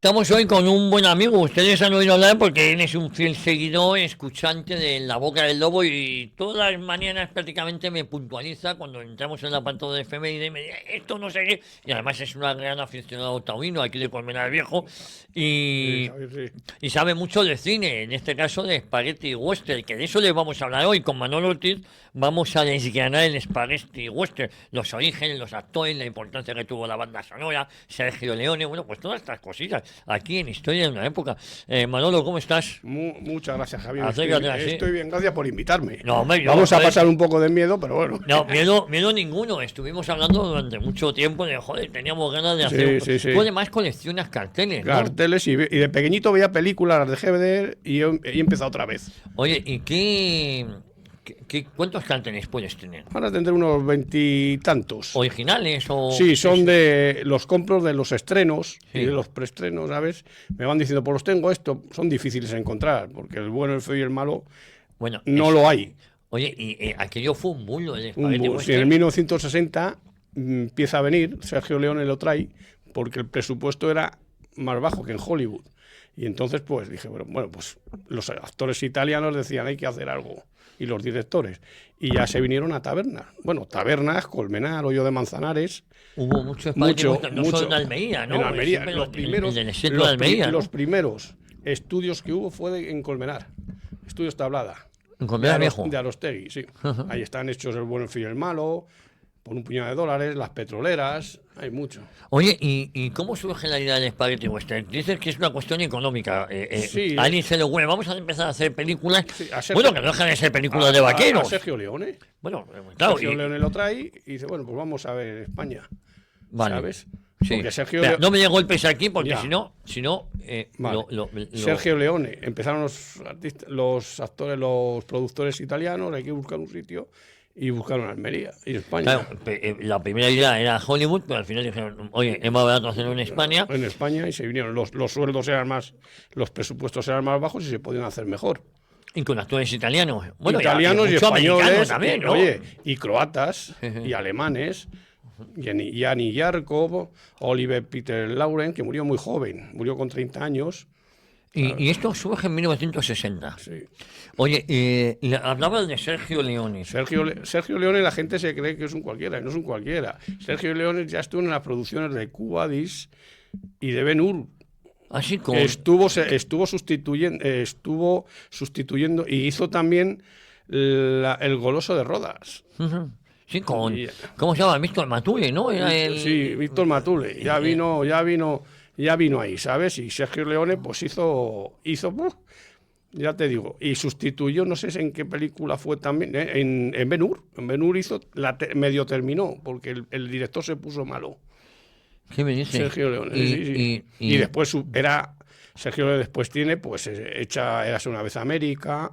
Estamos hoy con un buen amigo, ustedes han oído hablar porque él es un fiel seguidor, escuchante de La Boca del Lobo y todas las mañanas prácticamente me puntualiza cuando entramos en la pantalla de efeméride y me dice esto no sé qué, y además es un gran aficionado taurino, aquí de Colmenar Viejo, Sí, y, Javier, sí. y sabe mucho de cine, en este caso de Spaghetti Western, que de eso les vamos a hablar hoy con Manolo Ortiz. Vamos a desgranar el Spaghetti Western, los orígenes, los actores, la importancia que tuvo la banda sonora, Sergio Leone, bueno, pues todas estas cosillas aquí en Historia de una época. Manolo, ¿cómo estás? Muchas gracias, Javier. Acércate así. Estoy bien, gracias por invitarme. No, hombre, Vamos a joder, pasar un poco de miedo, pero bueno. no, miedo ninguno. Estuvimos hablando durante mucho tiempo de, joder, teníamos ganas de hacer. Sí. Tú además coleccionas carteles, ¿no? Carteles y de pequeñito veía películas, las dejé de ver y he empezado otra vez. Oye, ¿y cuántos carteles puedes tener? Ahora tendré unos veintitantos. ¿Originales o...? Sí, son de los compros de los estrenos Sí. y de los preestrenos, ¿sabes? Me van diciendo, pues los tengo esto, son difíciles de encontrar, porque el bueno, el feo y el malo Bueno, no lo hay. Oye, y aquello fue un bulo, el Si Spaghetti en Western. el 1960 empieza a venir, Sergio Leone lo trae, porque el presupuesto era más bajo que en Hollywood. Y entonces, pues dije, bueno, pues los actores italianos decían, hay que hacer algo, y los directores. Y ya se vinieron a tabernas. Bueno, tabernas, Colmenar, Hoyo de Manzanares. Hubo mucho Spaghetti Mucho, Western, no solo en Almería, ¿no? En Almería, Siempre los primeros, en el desierto de Almería, ¿no? los primeros estudios que hubo fue en Colmenar. Estudios Tablada. En Colmenar Viejo. De Arostegui, sí. Ajá. Ahí están hechos el bueno, el feo y el malo, por un puñado de dólares, las petroleras, hay mucho. Oye, ¿y cómo surge la idea del Spaghetti Western? Dices que es una cuestión económica. Sí. A alguien se le ocurre, vamos a empezar a hacer películas. Sí, a Sergio- Bueno, que no dejan de ser películas de A vaqueros. Sergio Leone. Bueno, claro. Sergio Leone lo trae y dice, bueno, pues vamos a ver España. Vale. ¿Sabes? Sí. Porque Sergio Espera, Leone... no me dé golpes aquí porque Ya. si no, Vale. lo- Sergio Leone, empezaron los actores, los productores italianos, hay que buscar un sitio, y buscaron Almería y España. Claro, la primera idea era Hollywood, pero al final dijeron, oye, es más barato hacerlo en España. En España, y se vinieron. Los sueldos eran más, los presupuestos eran más bajos y se podían hacer mejor. Y con actores italianos. Bueno, Italianos y mucho americano españoles, también, ¿no? oye, y croatas, y alemanes, Gianni Jarkov, Oliver Peter Lauren, que murió muy joven, murió con 30 años. Y esto surge en 1960. Sí. Oye, hablabas de Sergio Leone. Sergio Leone, la gente se cree que es un cualquiera, y no es un cualquiera. Sergio Leone ya estuvo en las producciones de Cuba Dis y de Ben-Hur. Así como... Estuvo sustituyendo y hizo también el Goloso de Rodas. Ujú. Sí, con... Y- ¿Cómo se llama? Víctor Matule, ¿no? Era el... Sí, Víctor Matule, ya vino ahí, ¿sabes? Y Sergio Leone pues hizo, ya te digo, y sustituyó, no sé en qué película fue también, en Ben-Hur. En Ben-Hur hizo, medio terminó, porque el director se puso malo. ¿Qué me dice? Sergio Leone, sí. Y después Sergio Leone después tiene, pues, Érase una vez América,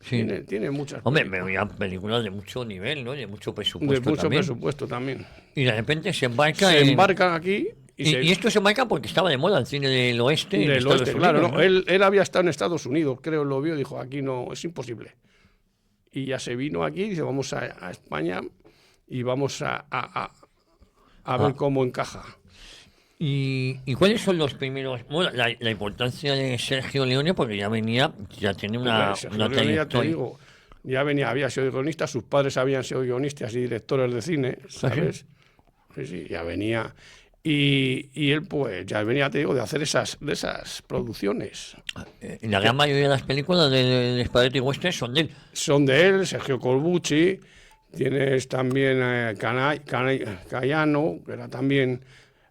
Sí. tiene muchas Hombre, me películas. veían películas de mucho nivel, ¿no? De mucho presupuesto De mucho también. presupuesto también. Y de repente se embarca Se en... embarcan aquí Y esto se marca porque estaba de moda el cine del oeste en del Estados oeste, Unidos, claro, ¿no? no. Él había estado en Estados Unidos, creo, lo vio, dijo, aquí no, es imposible. Y ya se vino aquí, dice, vamos a España y vamos a ver cómo encaja. ¿Y cuáles son los primeros? Bueno, la importancia de Sergio Leone, porque ya tiene una Sergio Leone, ya te trayectoria. digo, había sido guionista, sus padres habían sido guionistas y directores de cine, ¿sabes? Sí, ya venía. Y él, pues, ya venía, te digo, de hacer esas producciones. La gran mayoría de las películas del Spaghetti Western son de él. Son de él, Sergio Corbucci, tienes también Cayano, que era también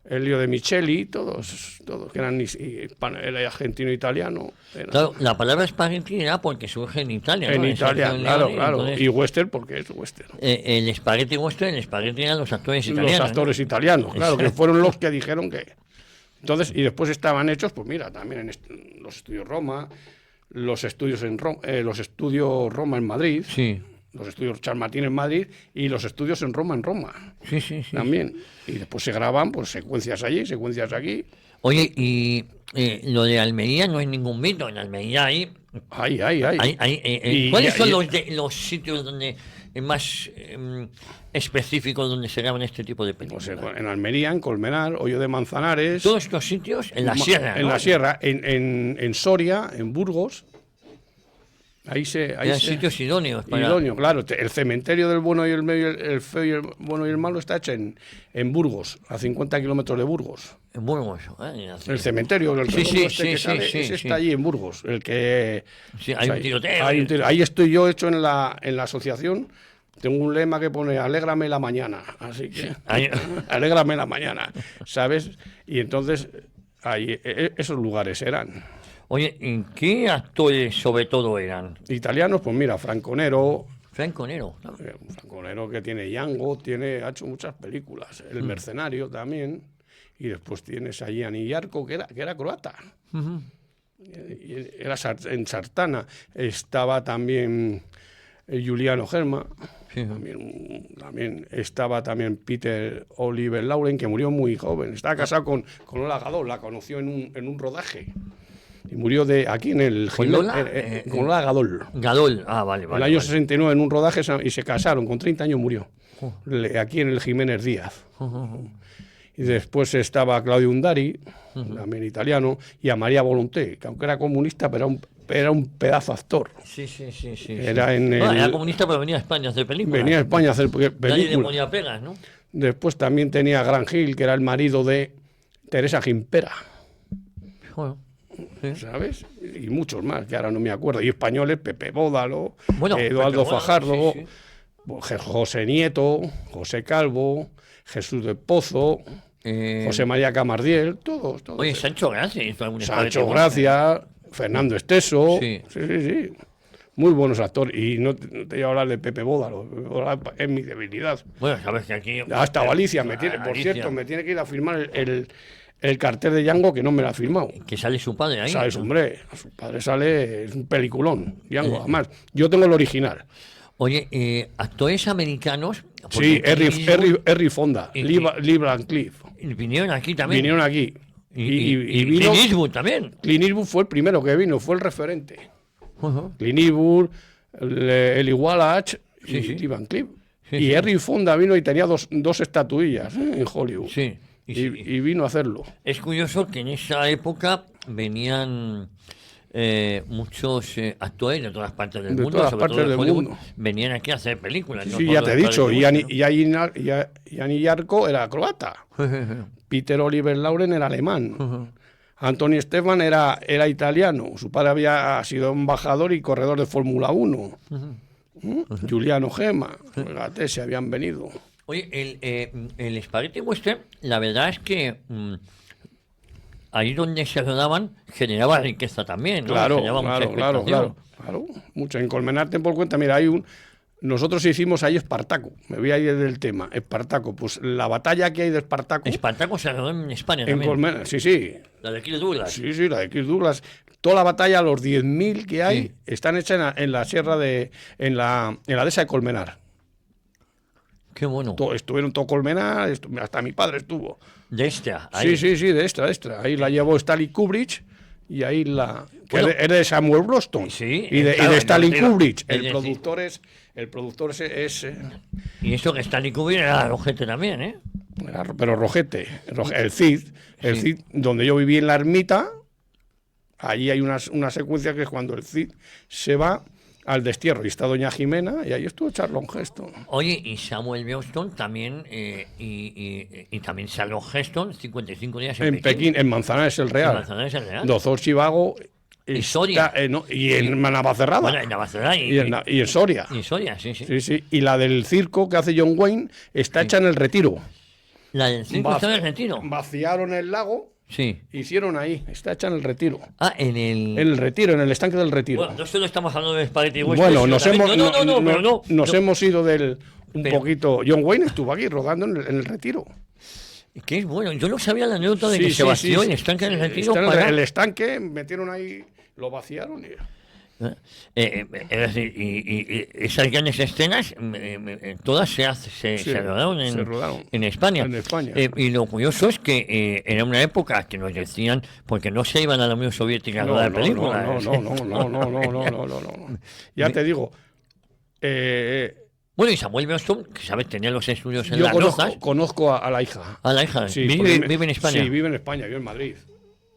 Elio de Micheli, todos que eran era argentino-italiano. Claro, la palabra Spaghetti era porque surge en Italia, En ¿no? Italia, Sergio claro. Leone, entonces, Y western, porque es western. el Spaghetti Western, el Spaghetti eran los actores italianos. Los actores italianos, claro, que fueron los que dijeron que... Entonces, y después estaban hechos, pues mira, también en los estudios Roma, los estudios los estudios Roma en Madrid, Sí, los estudios Chamartín en Madrid y los estudios en Roma sí. también. Y después se graban pues secuencias allí, secuencias aquí. Oye, y lo de Almería no es ningún mito. En Almería Ay. ¿cuáles Y son ya- los sitios donde más específicos donde se graban este tipo de Pues películas? en Almería, en Colmenar, Hoyo de Manzanares. Todos estos sitios en la sierra, En ¿no? la sierra, en Soria, en Burgos. Ahí Eran sitios idóneos para... idóneo, claro. El cementerio del bueno y el medio, el feo y el bueno y el malo está hecho en Burgos, a 50 kilómetros de Burgos. En Burgos, El cementerio, el Sí, redondo sí, que sí, sale, sí, ese sí. está allí en Burgos. El que Sí, hay un tiroteo. ahí estoy yo hecho en la asociación. Tengo un lema que pone alégrame la mañana, así que Ahí- alégrame la mañana, ¿sabes? Y entonces ahí, esos lugares eran. Oye, ¿en qué actores sobre todo eran? Italianos, pues mira, Franco Nero, Franco Nero, ¿no? Franco Nero que tiene Django, ha hecho muchas películas, El Mercenario también, y después tienes a Gianni Jarco, que era croata. Era en Sartana. Estaba también Giuliano Germa. Sí. También estaba también Peter Oliver Lauren, que murió muy joven. Estaba casado con Lola Gadol, la conoció en un rodaje. Y murió aquí en el ¿Con Lola? con Lola Gadol. Gadol, vale, En vale. el año vale. 69 en un rodaje y se casaron, con 30 años murió. Aquí en el Jiménez Díaz. Y después estaba Claudio Undari, también italiano, y a María Volonté, que aunque era comunista, pero era un pedazo actor. Sí. Era en Era el- comunista, pero venía a España a hacer películas. Venía a España a hacer Nadie le películas. ponía pegas, ¿no? Después también tenía a Gran Gil, que era el marido de Teresa Gimpera, Bueno, sí. ¿sabes? Y muchos más, que ahora no me acuerdo. Y españoles, Pepe Bódalo, Bueno, Eduardo Pepe Bódalo, Fajardo, sí. José Nieto, José Calvo, Jesús de Pozo, José María Camardiel, todos. Oye, Sancho Gracia hizo algún Sancho espagueti Gracia, Fernando Esteso, Sí. sí. Muy buenos actores. Y no te voy a hablar de Pepe Bódalo, Pepe Bódalo es mi debilidad. Bueno, sabes que aquí... Hasta Alicia, por Alicia, cierto, me tiene que ir a firmar el cartel de Django, que no me lo ha firmado. que sale su padre ahí. ¿Sabes, ¿no? hombre? Su padre sale, es un peliculón, Django, además. Yo tengo el original. Oye, actores americanos... Sí, porque Clint Henry Fonda, y- Lee Van Cleef. Eastwood vinieron aquí también. Vinieron aquí. Y vino. Clint Eastwood también. Clint Eastwood fue el primero que vino, fue el referente. Ujú. Clint Eastwood, Eli Wallach y Sí. Lee Van Cleef. Sí, y sí. Henry Fonda vino y tenía dos estatuillas en Hollywood. Sí. Y vino a hacerlo. Es curioso que en esa época venían muchos actores de todas partes del De mundo, todas sobre partes todo de del Hollywood, mundo. venían aquí a hacer películas. no Sí, solo ya te he de dicho. Hollywood, Gianni Jarco era croata. ¿no? Peter Oliver Lauren era alemán. Anthony Stefan era italiano. Su padre había sido embajador y corredor de Fórmula 1. Giuliano Gemma, fíjate, se habían venido. Oye, el Spaghetti Western, la verdad es que ahí donde se rodaban generaba riqueza también, ¿no? Claro, Generaba mucha claro. expectación. Mucho. En Colmenar, ten por cuenta, mira, nosotros hicimos ahí Espartaco. Me voy a ir del tema. Espartaco, pues la batalla que hay de Espartaco Espartaco se rodó en España en también. Colmenar, sí. La de Kirk Douglas. Sí, la de Kirk Douglas. Toda la batalla, los 10.000 que hay, están hechas en la sierra en la dehesa de Colmenar. Qué bueno. Estuvieron todo Colmenar, hasta mi padre estuvo. De esta. Ahí. Sí, de extra. Ahí la llevó Stanley Kubrick y ahí Bueno, es de Samuel Broston. sí, y de claro, Stanley el Kubrick. es El decir- productor es Y eso que Stanley Kubrick era rojete también, ¿eh? pero Rojete, el Cid, donde yo viví en la ermita, allí hay una secuencia que es cuando el Cid se va al destierro y está Doña Jimena y ahí estuvo Charlton Heston. Oye, y Samuel Johnston también, y también Charlton Heston, 55 días En Pekín, en Manzanares el Real. Manzanares el Real. Doctor Chivago. Y Soria. Y en Navacerrada. Bueno, en Navacerrada y en Soria. y Soria, sí. Sí. Y la del circo que hace John Wayne está hecha en el Retiro. La del circo está en el Retiro. Vaciaron el lago, Sí. hicieron ahí. Está hecha en el Retiro. Ah, en el... En el Retiro, en el estanque del Retiro. Bueno, no solo estamos hablando de Spaghetti Western. Bueno, sino también- nos hemos ido un Pero- poquito. John Wayne estuvo aquí rodando en el Retiro. Que es bueno. Yo no sabía la anécdota de Sí, que sí, se vació sí, el estanque en el sí, Retiro está en para... el estanque, metieron ahí, lo vaciaron y... es decir, y esas grandes escenas, todas se rodaron en España. En España. Y lo curioso es que era una época que nos decían, porque no se iban a la Unión Soviética a rodar películas. No. Ya te digo. Bueno, y Samuel Johnston, que sabes, tenía los estudios en Yo Las Rozas. conozco a la hija. A la hija. Sí, Vive en España. Sí, vive en España, vive en Madrid.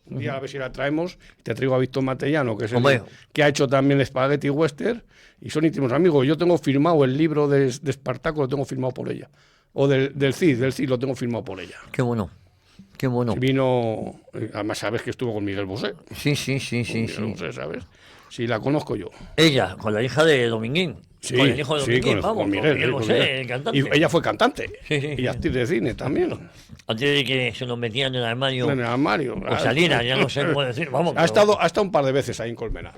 Un día a ver si la traemos. Te traigo a Víctor Matellano, que es Hombre. que ha hecho también Spaghetti Western, y son íntimos amigos. Yo tengo firmado el libro de Espartaco, lo tengo firmado por ella. O del Cid lo tengo firmado por ella. Qué bueno. Qué bueno. Vino, además sabes que estuvo con Miguel Bosé. Sí. Miguel Bosé, ¿sabes? Sí, la conozco yo. Ella, con la hija de Dominguín. Sí, con el hijo de sí, Dominguín, con vamos. Miguel, Miguel con Bosé, Miguel. el cantante. Y ella fue cantante. Sí. Y actriz de cine también. Antes de que se nos metían en el armario. En el armario. O saliera, ya no sé cómo decir. Vamos. Ha estado un par de veces ahí en Colmenar.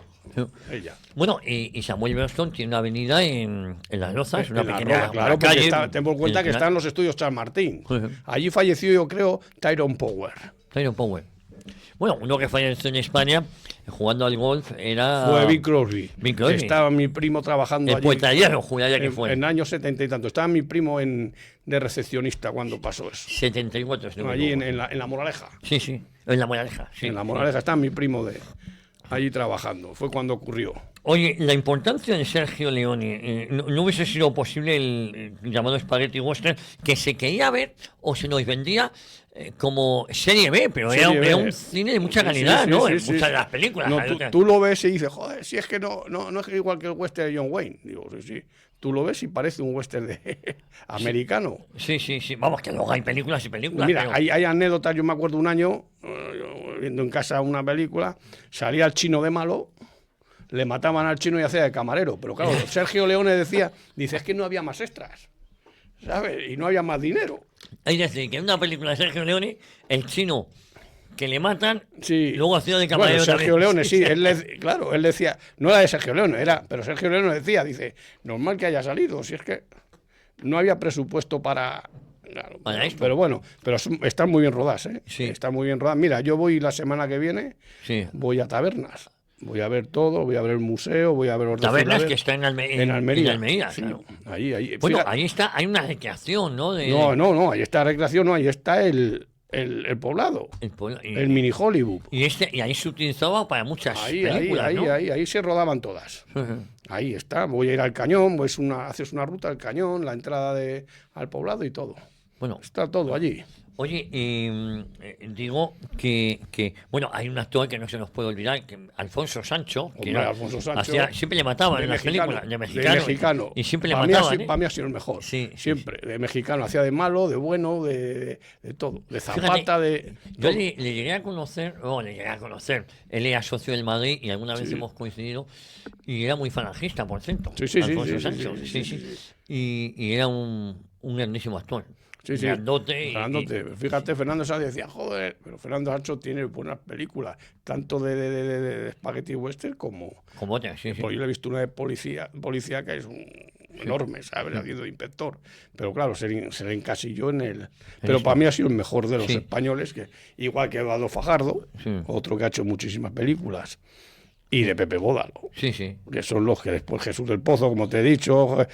Ella. Bueno, y Samuel Johnston tiene una avenida en Las Rozas, una En la pequeña Roda, claro, calle. porque ten por cuenta que están los estudios Charles Martín. Ujú. Allí falleció, yo creo, Tyrone Power. Tyrone Power. Bueno, uno que falleció en España jugando al golf era. Fue Bing Crosby. Bing Crosby. Estaba mi primo trabajando El allí. puertallero, juraría que en, fue. en años 70 y tanto. Estaba mi primo de recepcionista cuando pasó eso. 74, si no me Allí equivoco. en la Moraleja. Sí, en La Moraleja. Sí, En la Moraleja estaba mi primo allí trabajando. Fue cuando ocurrió. Oye, la importancia de Sergio Leone, no hubiese sido posible el llamado Spaghetti Western, que se quería ver o se nos vendía como serie B, pero era Serie B. un cine de mucha Sí, calidad, sí, ¿no? sí, En sí, muchas sí. de las películas. No, hay otras. tú lo ves y dices, joder, si es que no es igual que el western de John Wayne. Digo, sí. Tú lo ves y parece un western americano. Sí. Vamos, que luego hay películas y películas. Mira, pero- hay anécdotas. Yo me acuerdo un año, viendo en casa una película, salía el chino de malo, le mataban al chino y hacía de camarero. Pero claro, Sergio Leone dice, es que no había más extras, ¿sabes? Y no había más dinero. Hay decir que en una película de Sergio Leone, el chino que le matan, Sí. luego hacía de camarero Bueno, Sergio también. Leone, sí, él decía, no era de Sergio Leone, pero Sergio Leone dice, normal que haya salido, si es que no había presupuesto para... Claro, Para esto. pero bueno, están muy bien rodadas, ¿eh? Sí. Están muy bien rodadas. Mira, yo voy la semana que viene, Sí. voy a tabernas, voy a ver todo, voy a ver el museo, voy a ver los Tabernas desfilables. que está en Almería. En Almería. En Almería, Sí, claro. ahí. Bueno, Fíjate, ahí está, hay una recreación, ¿no? no, ahí está la recreación, no, ahí está el poblado, El pueblo- y, el mini Hollywood. y ahí se utilizaba para muchas películas, ¿no? Ahí se rodaban todas. Ahí está, voy a ir al cañón, haces una ruta al cañón, la entrada al poblado y todo. Bueno, Está todo allí. oye, digo que, bueno, hay un actor que no se nos puede olvidar, que Alfonso Sancho, que Hombre, Alfonso Sancho, siempre le mataban en las películas, de mexicano, y siempre le mataban, Para mí ha sido el mejor. Sí, Siempre, de mexicano. Hacía de malo, de bueno, de todo. De zapata, Fíjate, de... Yo le llegué a conocer, él era socio del Madrid y alguna vez hemos coincidido, y era muy falangista, por cierto, Sí, Alfonso Sancho, sí. Y era un grandísimo actor. Sí. Grandote. Grandote. Fíjate, Fernando Sánchez decía, joder, pero Fernando Sancho tiene buenas películas, tanto de Spaghetti Western como... Como otras, sí. Pues yo le he visto una de policía que es enorme, ¿sabes? Haciendo de inspector. Pero claro, se le encasilló en el... Pero para mí ha sido el mejor de los españoles, que igual que Eduardo Fajardo, otro que ha hecho muchísimas películas, y de Pepe Bódalo. Sí. Que son los que después Jesús del Pozo, como te he dicho,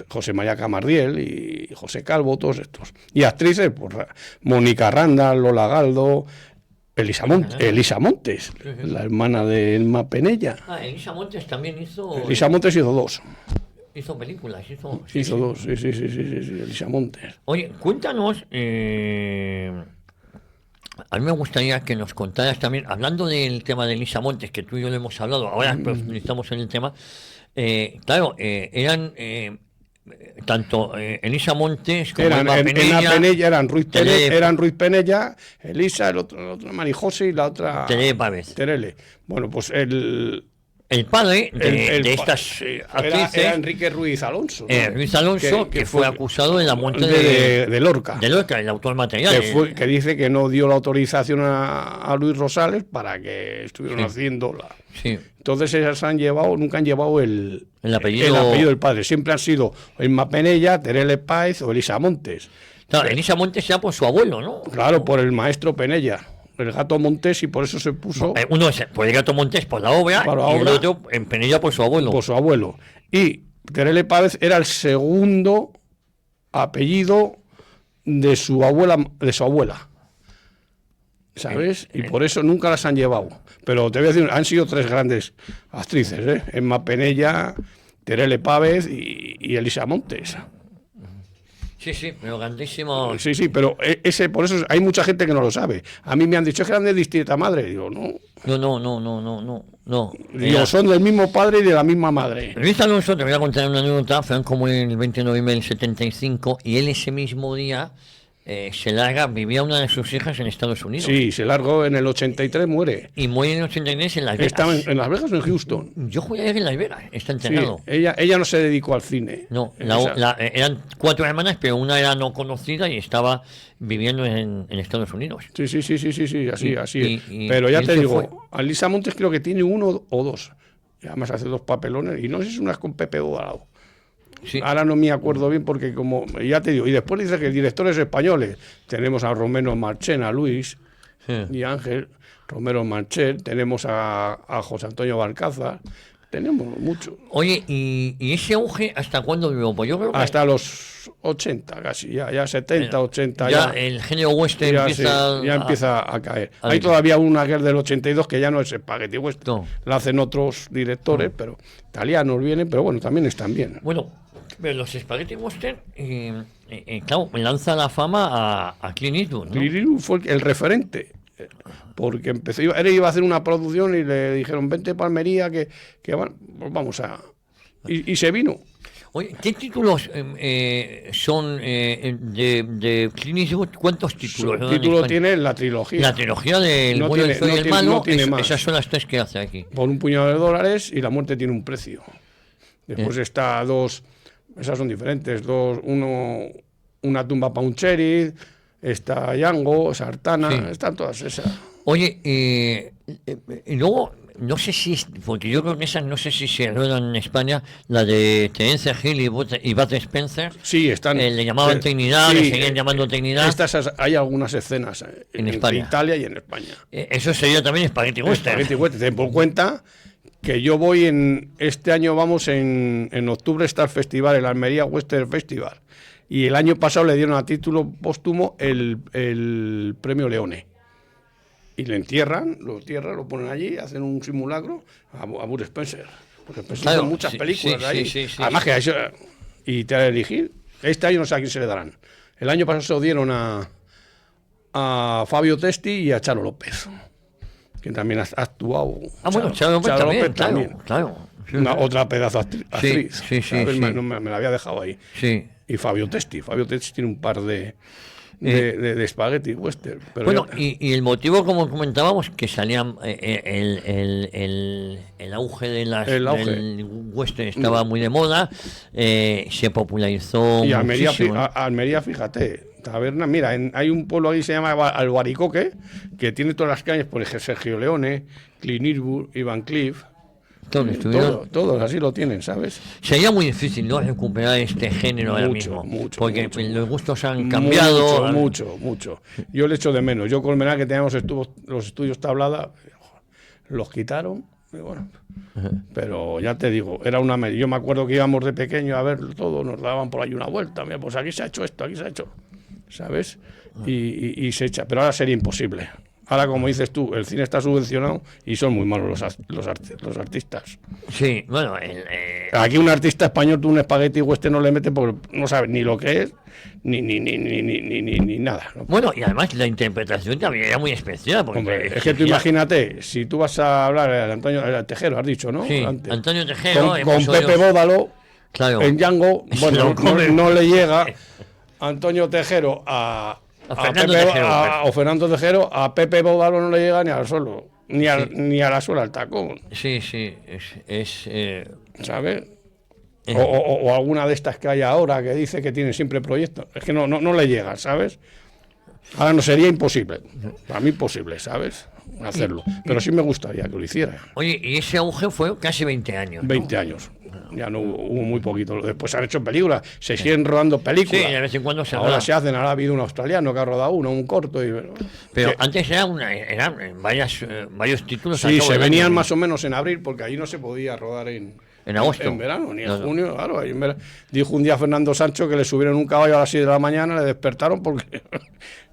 José María Camardiel y José Calvo, todos estos. Y actrices, pues Mónica Randa, Lola Galdo, Elisa Montes, la hermana de Elma Penella. Elisa Montes también hizo... Elisa Montes hizo dos. Hizo películas, Hizo dos, sí, Elisa Montes. Oye, cuéntanos... a mí me gustaría que nos contaras también, hablando del tema de Elisa Montes, que tú y yo lo hemos hablado, ahora profundizamos en el tema. Claro, eran tanto Elisa Montes como En Elma la Penella eran Ruiz Tere- Penella, Elisa, el otro Marijose y la otra Tere Pávez. Terele. Bueno, pues El padre de el estas era actrices, Enrique Ruiz Alonso, ¿no? Luis Alonso, que fue acusado de la muerte de Lorca. de Lorca, el autor material. Que dice que no dio la autorización a Luis Rosales para que estuvieran haciendo la... Sí. Entonces ellas nunca han llevado el apellido del padre. Siempre han sido Elma Penella, Terele Páez o Elisa Montes. Claro, Elisa Montes era por su abuelo, ¿no? Claro, por el maestro Penella, el gato Montes, y por eso se puso Uno es por el gato Montes por la obra, Por la y el obra. otro en Penella por su abuelo. por su abuelo. Y Terele Páez era el segundo apellido de su abuela. ¿Sabes? Y por eso nunca las han llevado. Pero te voy a decir, han sido tres grandes actrices, ¿eh? Emma Penella, Terele Pávez y Elisa Montes. Sí, pero grandísimo. Sí, pero ese, por eso hay mucha gente que no lo sabe. A mí me han dicho, es que eran de distinta madre. Digo, no. No. Digo, son del mismo padre y de la misma madre. Luis Alonso, te voy a contar una anécdota, fue como el 20 de noviembre del 75, y él ese mismo día se larga, vivía una de sus hijas en Estados Unidos. Sí, se largó en el 83, muere. Y muere en el 83 en Las Vegas. Estaba en Las Vegas o en Houston. Yo jugué a ver en Las Vegas, está Sí, enterrado. ella no se dedicó al cine. No, Esa- eran 4 hermanas, pero una era no conocida y estaba viviendo en Estados Unidos. Sí, así. y Pero ya él te se digo, fue. Alisa Montes creo que tiene uno o dos. Y además hace 2 papelones. Y no sé si es una con Pepe Ovalado. Sí. Ahora no me acuerdo bien porque como ya te digo, y después dice que directores españoles, tenemos a Romero Marchena, Luis Sí. y Ángel, Romero Marchén, tenemos a José Antonio Balcázar, tenemos mucho. Oye, ¿y ese auge hasta cuándo duró? Pues yo creo que Hasta los 80 casi, ya 70, 80, ya el género western ya, empieza, ya empieza a caer. a Hay decir. todavía una que es del 82 que ya no es Spaghetti Western, No. la hacen otros directores, pero italianos vienen, pero bueno, también están bien. Bueno, pero los Spaghetti Western, claro, lanza la fama a Clint Eastwood, ¿no? Clint Eastwood fue el referente, porque él iba a hacer una producción y le dijeron, vente para Almería, que pues vamos a... Y se vino. Oye, ¿qué títulos son de Clint Eastwood? ¿Cuántos títulos? Su ¿no? En título España? tiene la trilogía. La trilogía del No bueno, el tiene- feo y no el tiene- malo, no tiene más. esas son las 3 que hace aquí. Por un puñado de dólares y la muerte tiene un precio. Después está esas son diferentes, una tumba para un sheriff, está Django, Sartana, Sí. están todas esas. Oye, y luego, no sé si es, porque yo creo que esas no sé si se ruedan en España, la de Terence Hill y Bud Spencer. Sí, están. Le llamaban Trinidad, sí, le seguían llamando Trinidad. Hay algunas escenas En en España. Italia y en España. Eso sería también Spaghetti Western. Spaghetti Western. Ten por cuenta que yo voy este año vamos en octubre está el festival, el Almería Western Festival. Y el año pasado le dieron a título póstumo el premio Leone. Y le entierran, lo ponen allí, hacen un simulacro a Bud Spencer. Porque Spencer Claro, hizo muchas sí, películas sí, ahí. sí, sí, Además sí. que eso, y te elegir, este año no sé a quién se le darán. El año pasado se lo dieron a Fabio Testi y a Charo López, que también ha actuado. Bueno, Charo López también, claro. Sí, Otra pedazo actriz. sí, ¿sabes? sí. Me la había dejado ahí. Sí. Y Fabio Testi tiene un par de Spaghetti Western. Pero Bueno, ya- y el motivo, como comentábamos, que salían el auge de El auge. del western estaba muy de moda, se popularizó Y Almería, muchísimo. Almería, fíjate, taberna, mira, hay un pueblo ahí que se llama Albaricoque, que tiene todas las calles, por ejemplo, Sergio Leone, Clint Eastwood, Ivan Cliff, Todos estuvieron. todos así lo tienen, ¿sabes? Sería muy difícil, ¿no?, recuperar este género ahora Mucho, mismo, mucho, porque mucho. los gustos han cambiado. Mucho. Yo le echo de menos. Yo Colmenar, que teníamos los estudios Tablada, los quitaron, y bueno. Pero ya te digo, yo me acuerdo que íbamos de pequeño a ver todo, nos daban por ahí una vuelta, mira, pues aquí se ha hecho esto, aquí se ha hecho, ¿sabes? Y se echa, pero ahora sería imposible. Ahora, como dices tú, el cine está subvencionado y son muy malos los artistas. Sí, bueno, Aquí un artista español, tú un Spaghetti Western no le metes porque no sabes ni lo que es, ni nada. ¿no? bueno, y además la interpretación también era muy especial. Porque Hombre, es que tú imagínate, si tú vas a hablar de Antonio Tejero, has dicho, ¿no? Sí, Antes. Antonio Tejero, Con hemos Pepe oído- Bódalo, claro, en Django, Se bueno, lo come. no le llega Antonio Tejero a Fernando Pepe, Tejero, o Fernando Tejero, a Pepe Bódalo no le llega ni al suelo, ni a la suela al tacón, sí, ¿sabes? O alguna de estas que hay ahora que dice que tiene siempre proyectos. Es que no le llega, ¿sabes? Ahora no sería imposible. Para mí imposible, ¿sabes? Hacerlo. Pero sí me gustaría que lo hiciera. Oye, y ese auge fue casi 20 años. ¿no? 20 años. Ya no hubo muy poquito. Después se han hecho películas. Se siguen rodando Sí, películas. de vez en cuando se Ahora da. se hacen. Ahora ha habido un australiano que ha rodado un corto. Pero que- antes eran varios títulos. a sí, cabo se del venían año. más o menos en abril porque allí no se podía rodar en En agosto. En verano, ni en No, no. junio, claro. Ahí en dijo un día Fernando Sancho que le subieron un caballo a las 6 de la mañana, le despertaron porque...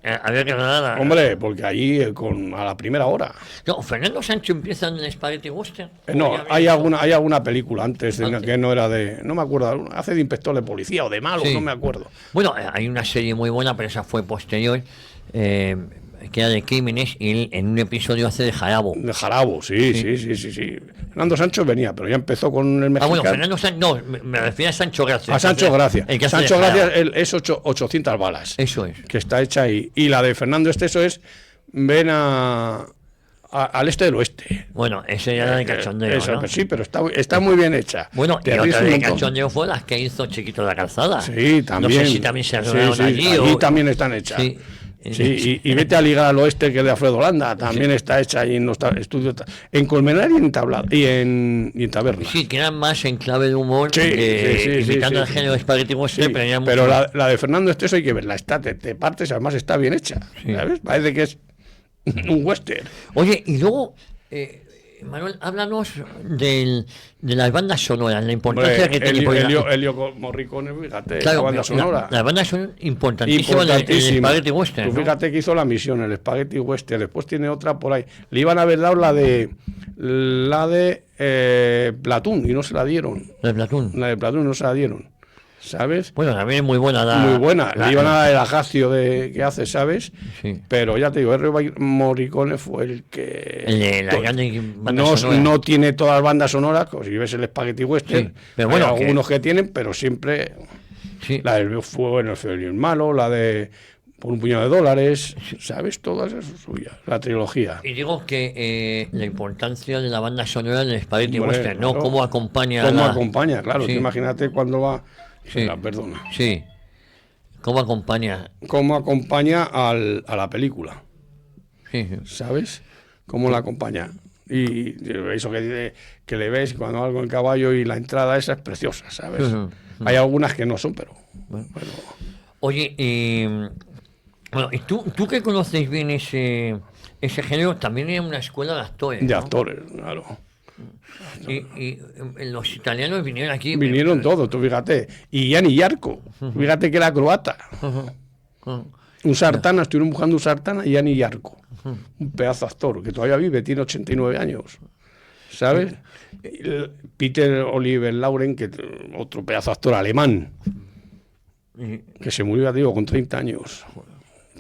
Había que nada. Hombre, porque allí a la primera hora. No, Fernando Sancho empieza en el Spaghetti Western. No, ¿O ya había hecho? hay alguna película antes, Antes. que no era de... No me acuerdo, hace de inspector de policía o de malo, Sí. no me acuerdo. Bueno, hay una serie muy buena, pero esa fue posterior, que era de crímenes, y él en un episodio hace de Jarabo. De Jarabo, sí. Fernando Sancho venía, pero ya empezó con el Ah, mexicano. bueno, Fernando Sancho, no, me refiero a Sancho Gracia. A Sancho Gracia. El que hace de Sancho Gracia Jarabo. es 800 balas. Eso es. Que está hecha ahí. Y la de Fernando Esteso es ven al este del oeste. Bueno, ese ya era de cachondeo, Esa, ¿no? pues sí, pero está muy bien hecha. Bueno, Te y ríes otra un de montón. cachondeo fue las que hizo Chiquito de la Calzada. Sí, también. No sé si también se rodaron allí allí o... también están hechas. Sí. Sí, y vete a ligar al oeste, que es de Alfredo Landa, también está hecha ahí en los estudios, en Colmenar y en Tablado, y en Taberna. Sí, que eran más en clave de humor, Sí, imitando sí. el género de Spaghetti Western, Sí, pero ya pero mucho- la de Fernando Esteso hay que verla, te partes, además está bien hecha, Sí. ¿sabes? Parece que es un western. Oye, y luego, Manuel, háblanos de las bandas sonoras, la importancia Hombre, que tiene. porque Elio Morricone, fíjate, claro, la banda sonora. las bandas son importantísimas en el Importantísima. Spaghetti Western, Tú ¿no? fíjate que hizo La Misión, el Spaghetti Western, después tiene otra por ahí. Le iban a haber dado la de Platoon y no se la dieron. De Platón. La de Platoon no se la dieron, ¿sabes? Bueno, también es muy buena. Muy buena. Le iban a dar el ajacio que hace, ¿sabes? Sí. Pero ya te digo, Morricone fue el que... El de la grande banda no, sonora. no tiene todas las bandas sonoras, como si ves el Spaghetti Western. Sí, pero bueno, hay que- algunos que tienen, pero siempre... Sí. La del Fuego en el Feo y el Malo, la de Por un puñado de dólares, ¿sabes? Todas esas suyas, la trilogía. Y digo que la importancia de la banda sonora del Spaghetti Hombre, Western, ¿no? claro. Cómo acompaña ¿Cómo la... acompaña? Claro, Sí. tú imagínate cuando va... Sí. Perdona. Sí. ¿Cómo acompaña? Cómo acompaña a la película, Sí. ¿sabes? Cómo la acompaña. Y eso que le ves cuando algo en caballo y la entrada esa es preciosa, ¿sabes? Ujú. Hay algunas que no son, pero... Bueno. bueno, Oye, bueno, y tú que conoces bien ese género, también era una escuela de actores, de ¿no? actores, claro. Y los italianos vinieron aquí. Vinieron todos, tú fíjate. Y Gianni Yarco, fíjate que era croata. Ujú. Un Sartana, estuvieron buscando un Sartana y Gianni Yarco. Un pedazo de actor que todavía vive, tiene 89 años. ¿Sabes? Peter Oliver Lauren, que otro pedazo de actor alemán, Y- que se murió, ya te digo, con 30 años.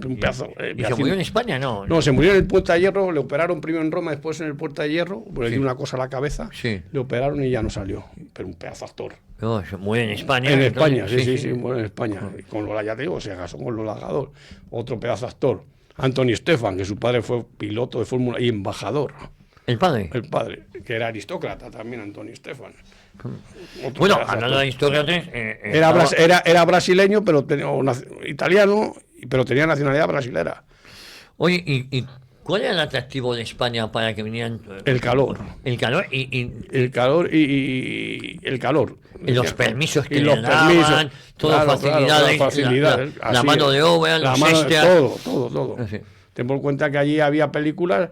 Un pedazo. ¿Y se murió en España? No. No, se murió en el Puerta de Hierro, le operaron primero en Roma, después en el Puerta de Hierro, pues le dio una cosa a la cabeza, Sí. le operaron y ya no salió. Pero un pedazo de actor. No, se murió en España. En entonces, España, sí, bueno, en España. Y con Lola, ya te digo, se casó con Lola Gador, otro pedazo de actor. Anthony Stefan, que su padre fue piloto de Fórmula y embajador. El padre. El padre, que era aristócrata también, Anthony Stefan. Otro Bueno, pedazo de hablando de actor. Aristócrates, Era brasileño, pero italiano, pero tenía nacionalidad brasilera. Oye, ¿y cuál era el atractivo de España para que vinieran? El calor. El calor y El calor y el calor. los permisos que Y le los daban, permisos. todas Claro, facilidades, claro, facilidades, la así mano es. de obra, La los mano- extras. todo. Sí. Ten por cuenta que allí había películas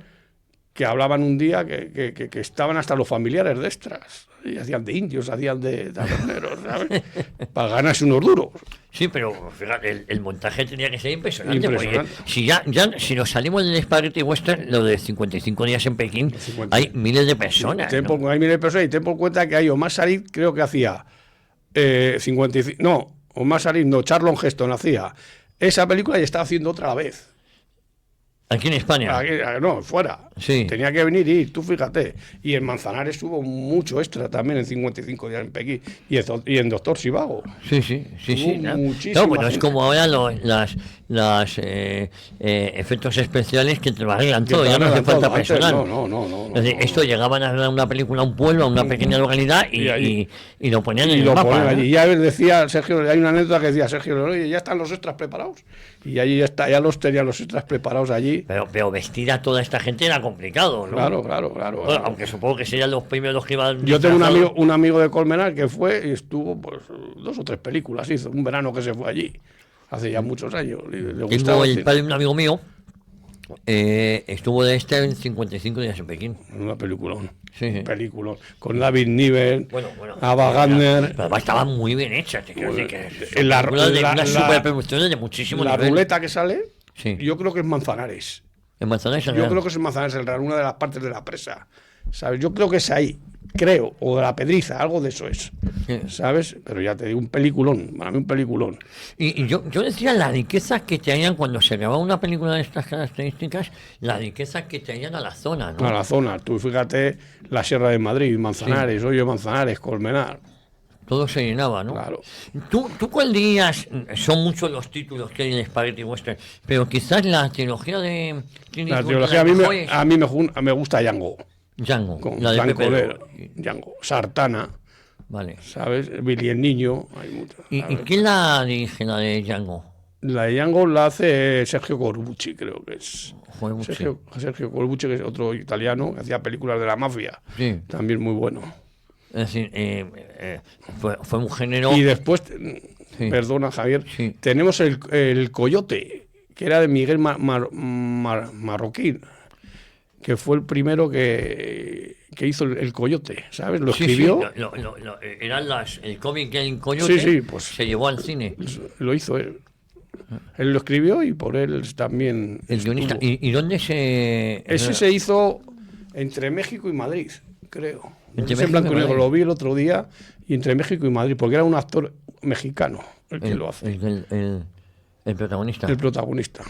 que hablaban un día que estaban hasta los familiares de extras. Y hacían de indios, hacían de taberneros, ¿sabes? Para ganarse unos duros. Sí, pero fíjate, el montaje tenía que ser impresionante. Impresionante. Porque si nos salimos del Spaghetti Western, lo de 55 días en Pekín, 50. hay miles de personas. Ten ¿no? por, hay miles de personas y ten por cuenta que hay Omar Sharif, creo que hacía 55. No, Omar Sharif, no, Charlton Heston hacía esa película y estaba haciendo otra a la vez. Aquí en España. No, fuera. Sí. Tenía que venir y tú fíjate. Y en Manzanares hubo mucho extra también en 55 días en Pekín. Y en Doctor Sivago. Sí. Hubo ¿no? muchísima No, pues no es gente. como ahora las efectos especiales que te lo arreglan todo, ya no hace falta Antes, personal. No. Es decir, esto llegaban a dar una película a un pueblo, a una pequeña localidad y lo ponían en Y el lo mapa. ponen ¿no? allí. Ya decía Sergio, hay una anécdota que decía Sergio, oye, ya están los extras preparados. Y allí ya los tenían los extras preparados allí. Pero vestir a toda esta gente era complicado, ¿no? Claro. Bueno, aunque supongo que serían los primeros que iban. Yo tengo disfrazados. un amigo de Colmenar que fue y estuvo pues 2 o 3 películas, hizo un verano que se fue allí, hace ya muchos años. Le gustaba Tengo el el cine. padre de un amigo mío Estuvo de en 55 días en Pekín. Una peliculón. Sí, sí. Peliculón. Con David Niven, Bueno, Ava Gardner. Pero además estaba muy bien hecha. Te quiero decir que son La- películas de la- unas la- superproducciones de muchísimo La nivel. ruleta que sale, Sí. yo creo que es Manzanares. En Manzanares. Yo creo que es en Manzanares el Real, una de las partes de la presa. ¿Sabes? Yo creo que es ahí, creo, o de la Pedriza, algo de eso es. Sí. ¿Sabes? Pero ya te digo, un peliculón, para mí un peliculón. Y yo decía la riqueza que tenían cuando se grababa una película de estas características, la riqueza que tenían a la zona, ¿no? A la zona, tú fíjate la Sierra de Madrid, Manzanares, Hoyo de Manzanares, Colmenar. Todo se llenaba, ¿no? Claro. ¿Tú cuál dirías? Son muchos los títulos que hay en Spaghetti Western, pero quizás la trilogía de Clint La Eastwood, trilogía mejores. a mí me gusta Django, Django, con la de Franco Pepe Lero, Oro. Django, Sartana, Vale. ¿sabes? Billy el Niño, hay muchas. ¿Y ¿sabes? quién la dirige, la de Django? La de Django la hace Sergio Corbucci, creo que es. Joder, mucho. Sergio Corbucci, que es otro italiano, que hacía películas de la mafia. Sí. También muy bueno. Es decir, fue un género. Y después, Sí. perdona Javier, Sí. tenemos el Coyote, que era de Miguel Marroquín, que fue el primero que hizo el Coyote, ¿sabes? Lo Sí, escribió, sí, eran el cómic que en Coyote Sí, sí, pues- se llevó al cine. lo hizo él. Él lo escribió y por él también El guionista. estuvo. ¿Y dónde se.? Ese se hizo entre México y Madrid, creo. Entre Es en México blanco y y negro, Madrid. lo vi el otro día, y entre México y Madrid, porque era un actor mexicano el que lo hace, El protagonista. el protagonista.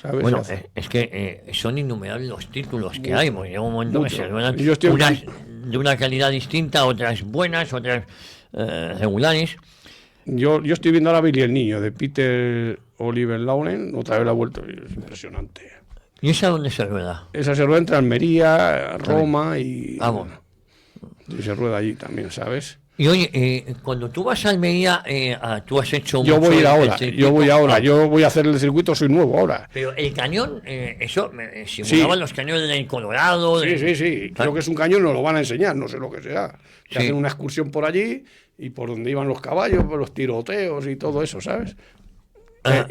¿Sabes? Bueno, Hace- es que son innumerables los títulos que hay, porque llega un momento mucho. que se ruedan Yo estoy unas de una calidad distinta, otras buenas, otras regulares. yo estoy viendo ahora Billy el Niño, de Peter Oliver Lauren, otra vez la ha vuelto, y es impresionante. ¿Y esa dónde se rueda? Esa se rueda entre Almería, Roma y... Vamos. Y se rueda allí también, ¿sabes? Y oye, cuando tú vas a Almería, tú has hecho Yo mucho voy a ir el ahora, circuito. yo voy ahora, Ah, yo voy a hacer el circuito, soy nuevo ahora. Pero el cañón, eso, simulaban los cañones del Colorado. Sí, sí, sí. Creo que es un cañón, nos lo van a enseñar, no sé lo que sea. Que Sí. hacen una excursión por allí y por donde iban los caballos, por los tiroteos y todo eso, ¿sabes?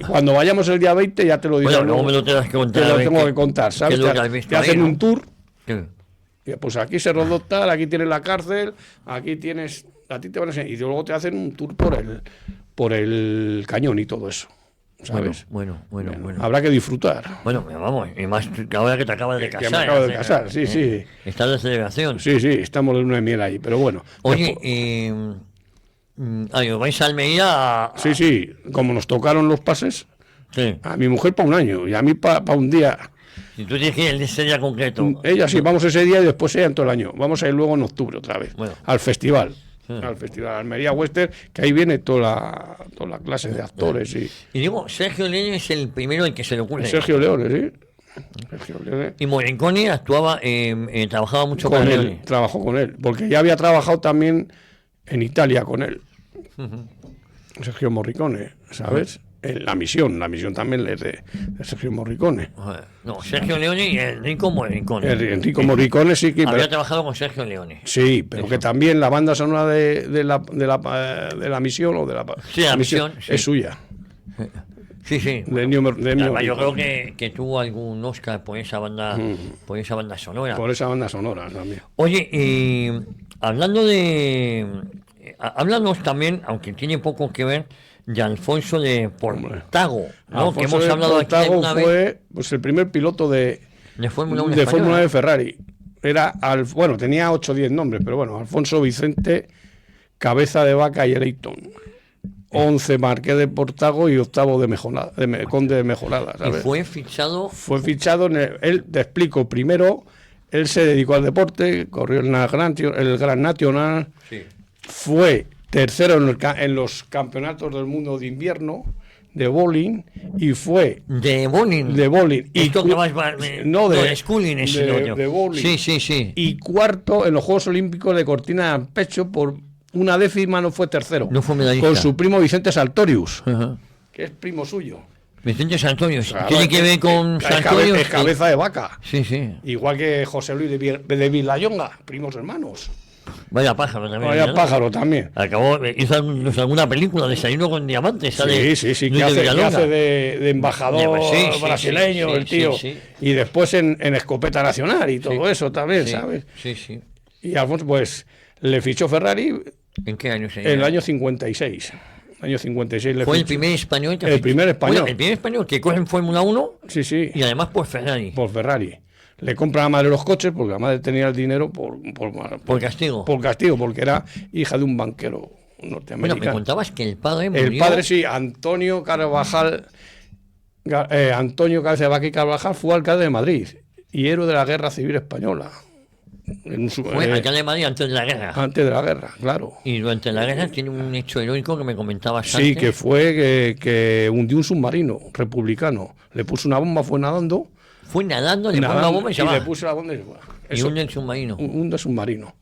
Cuando vayamos el día 20 ya te lo diré. Bueno, luego me lo tendrás que contar. Te a lo ver tengo qué- que contar, qué ¿sabes? es lo que Te, has visto te ahí, hacen ¿no? un tour. Sí. Y, pues aquí se rodó tal, aquí tienes la cárcel, aquí tienes... A ti te van a enseñar. Y luego te hacen un tour por el cañón y todo eso, ¿sabes? Bueno. Habrá que disfrutar. Bueno, vamos, y más que ahora que te acabas de Que casar. me acabo de hace- casar, sí, sí. Estás de celebración. Sí, sí, estamos de luna de miel ahí, pero bueno. Oye, Después- vais a Almería a... Sí, sí, como nos tocaron los pases, Sí. a mi mujer para un año y a mí para un día. Si tú tienes que ir ese día concreto. Ella sí, vamos ese día y después ella en todo el año. Vamos a ir luego en octubre otra vez, Bueno. al festival. Sí. Al festival Almería Western, que ahí viene toda la clase de actores. Y Y digo, Sergio Leone es el primero en que se le ocurre. Sergio Leone, ¿sí? Sergio Leone. Y Morricone actuaba, trabajaba mucho con Con Leone. él, trabajó con él, porque ya había trabajado también en Italia con él. Sergio Morricone, ¿sabes? En La Misión también es de Sergio Morricone. Joder, no, Sergio Leone y Enrico Morricone. Enrico Morricone sí que... Había trabajado con Sergio Leone. Sí, pero que también la banda sonora de la misión o de la, Sí, La Misión, sí. es suya. Sí, sí. De Ennio Además, yo creo Morricone. que tuvo algún Oscar por esa banda, por esa banda sonora. Por esa banda sonora también. Oye, hablando de... háblanos también, aunque tiene poco que ver, de Alfonso de Portago, ¿no? Que Alfonso hemos de hablado aquí Portago alguna vez fue pues, el primer piloto de Fórmula 1 de española. Fórmula de Ferrari. Era bueno, tenía 8 o 10 nombres, pero bueno, Alfonso Vicente, Cabeza de Vaca y Eleiton. 11 Marqués de Portago y octavo de Mejorada, Conde de Mejorada, Y ¿sabes? fue fichado... Fue fichado, él, te explico, primero, él se dedicó al deporte, corrió el Gran Nacional, Sí. fue tercero en los campeonatos del mundo de invierno de bowling y fue De bowling. de bowling y Esto que cu- vas... no, de schooling es sinónimo. de bowling. Sí, sí, sí. y cuarto en los Juegos Olímpicos de cortina de pecho por una décima, no fue tercero, No fue medallista. con su primo Vicente Sartorius, Ajá. que es primo suyo. Vicente Santorius. Claro, ¿Tiene que ver con es Santorius? es cabeza de vaca. Sí, sí. Igual que José Luis de Villayonga, primos hermanos. Vaya pájaro también. Vaya ¿no? pájaro también. Hizo alguna película, Desayuno con Diamantes. Sale Sí, Luis que de hace Villalonga. de embajador Sí, brasileño, sí, el tío. sí. Y después en Escopeta Nacional y todo eso también, Sí, ¿sabes? sí. Y Alfonso, pues, le fichó Ferrari ¿En qué año en el año 56. Año 56 le Fue el fichó. primer español que El primer español. Bueno, el primer español que corre en Fórmula 1 Sí. y además por Ferrari. Por Ferrari. Le compra a la madre los coches porque la madre tenía el dinero por castigo. Por castigo, porque era hija de un banquero Bueno, norteamericano. me contabas que el padre murió. El padre, sí, Antonio Carvajal Carvajal fue alcalde de Madrid y héroe de la Guerra Civil Española. Fue alcalde de Madrid antes de la guerra. Antes de la guerra, claro. Y durante la guerra tiene un hecho heroico que me comentabas Sí, antes. que fue que hundió un submarino republicano. Le puso una bomba, fue nadando. Fue nadando, le puso una bomba y se va. le puso la bomba y se fue. Y hunde el submarino. Hunde submarino.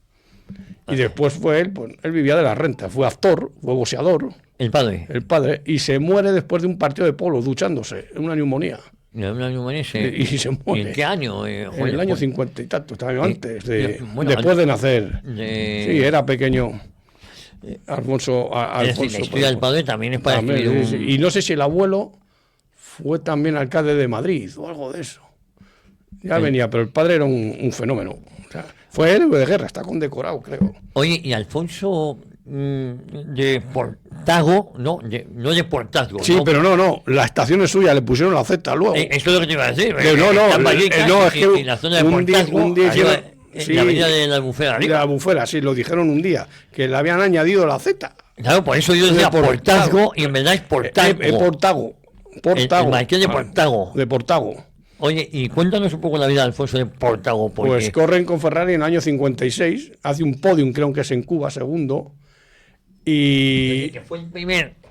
Y después fue él, pues él vivía de la renta. Fue actor, fue boxeador, El padre. el padre, y se muere después de un partido de polo, duchándose, en una neumonía. Y se muere. ¿Y en qué año? En el año 50 y tanto, estaba antes, bueno, después de nacer. de- Sí, era pequeño. Alfonso. Es decir, la historia del padre también es para También, escribir sí, un... sí. Y no sé si el abuelo fue también alcalde de Madrid o algo de eso. Ya venía, pero el padre era un fenómeno. O sea, fue héroe de guerra, está condecorado, creo. Oye, y Alfonso de Portago, no de Portazgo. Sí, ¿no? pero no, la estación es suya, le pusieron la Z luego. Eso es lo que te iba a decir. No, en Vallecas, no, es que en la zona de un día Portazgo, hicieron- arriba, en sí, la avenida de la Albufera, de arriba. la Bufera, sí, lo dijeron un día, que le habían añadido la Z. Claro, por eso yo decía De Portago. Portazgo y en verdad es Portago. Portago. El Marqués de Portago. De Portago. Oye, y cuéntanos un poco la vida de Alfonso de Portago. Porque... Pues corren con Ferrari en el año 56, hace un podium, creo que es en Cuba, segundo. Y que fue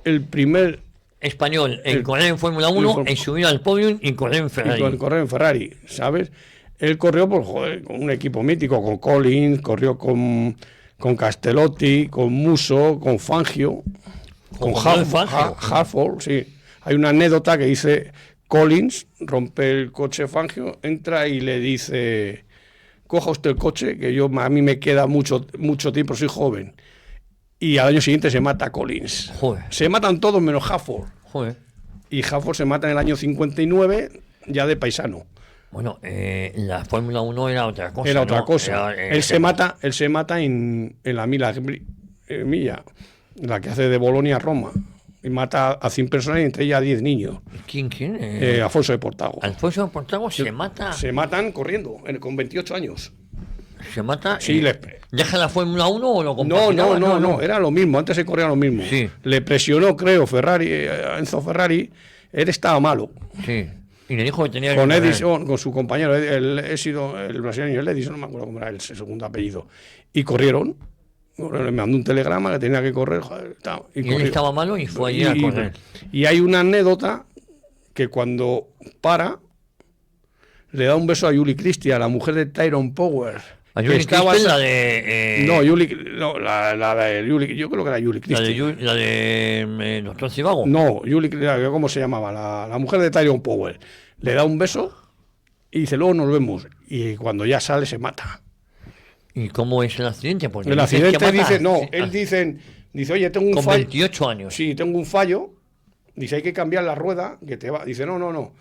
el primer español en correr en Fórmula 1, en subir al podium y correr en Ferrari. correr en Ferrari, ¿sabes? Él corrió con un equipo mítico, con Collins, corrió con Castellotti, con Musso, con Fangio, con Halford, sí. Hay una anécdota que dice: Collins rompe el coche Fangio, entra y le dice: coja usted el coche, que a mí me queda mucho tiempo, soy joven. Y al año siguiente se mata a Collins. Joder. Se matan todos menos Halford. Joder. Y Halford se mata en el año 59, ya de paisano. Bueno, la Fórmula 1 era otra cosa. Era otra ¿no? cosa. Él se mata en la milla, la que hace de Bolonia a Roma. Y mata a 100 personas y entre ellas a 10 niños. ¿Quién? Alfonso de Portago. Alfonso de Portago se mata. Se matan corriendo, con 28 años. Se mata. Sí, ¿Deja la Fórmula 1 o lo compaginaba? No, era lo mismo, antes se corría lo mismo. Sí. Le presionó, creo, Enzo Ferrari, él estaba malo. Sí. Y le dijo que tenía Con que Edison, con su compañero, el brasileño, el Edison, no me acuerdo cómo era el segundo apellido. Y corrieron. Me mandó un telegrama que tenía que correr. Joder, y él estaba malo y fue allí a correr. Y hay una anécdota que cuando para, le da un beso a Julie Christie, a la mujer de Tyrone Power. ¿A Julie Christie, la de...? La de Julie, yo creo que era Julie Christie. La de Doctor Zivago. No, Julie, ¿cómo se llamaba? La mujer de Tyrone Power. Le da un beso y dice: luego nos vemos. Y cuando ya sale, se mata. ¿Y cómo es el accidente? Porque el accidente dice, él dice: oye, tengo un fallo. Con 28 años. Sí, tengo un fallo. Dice: hay que cambiar la rueda, que te va. Dice: no.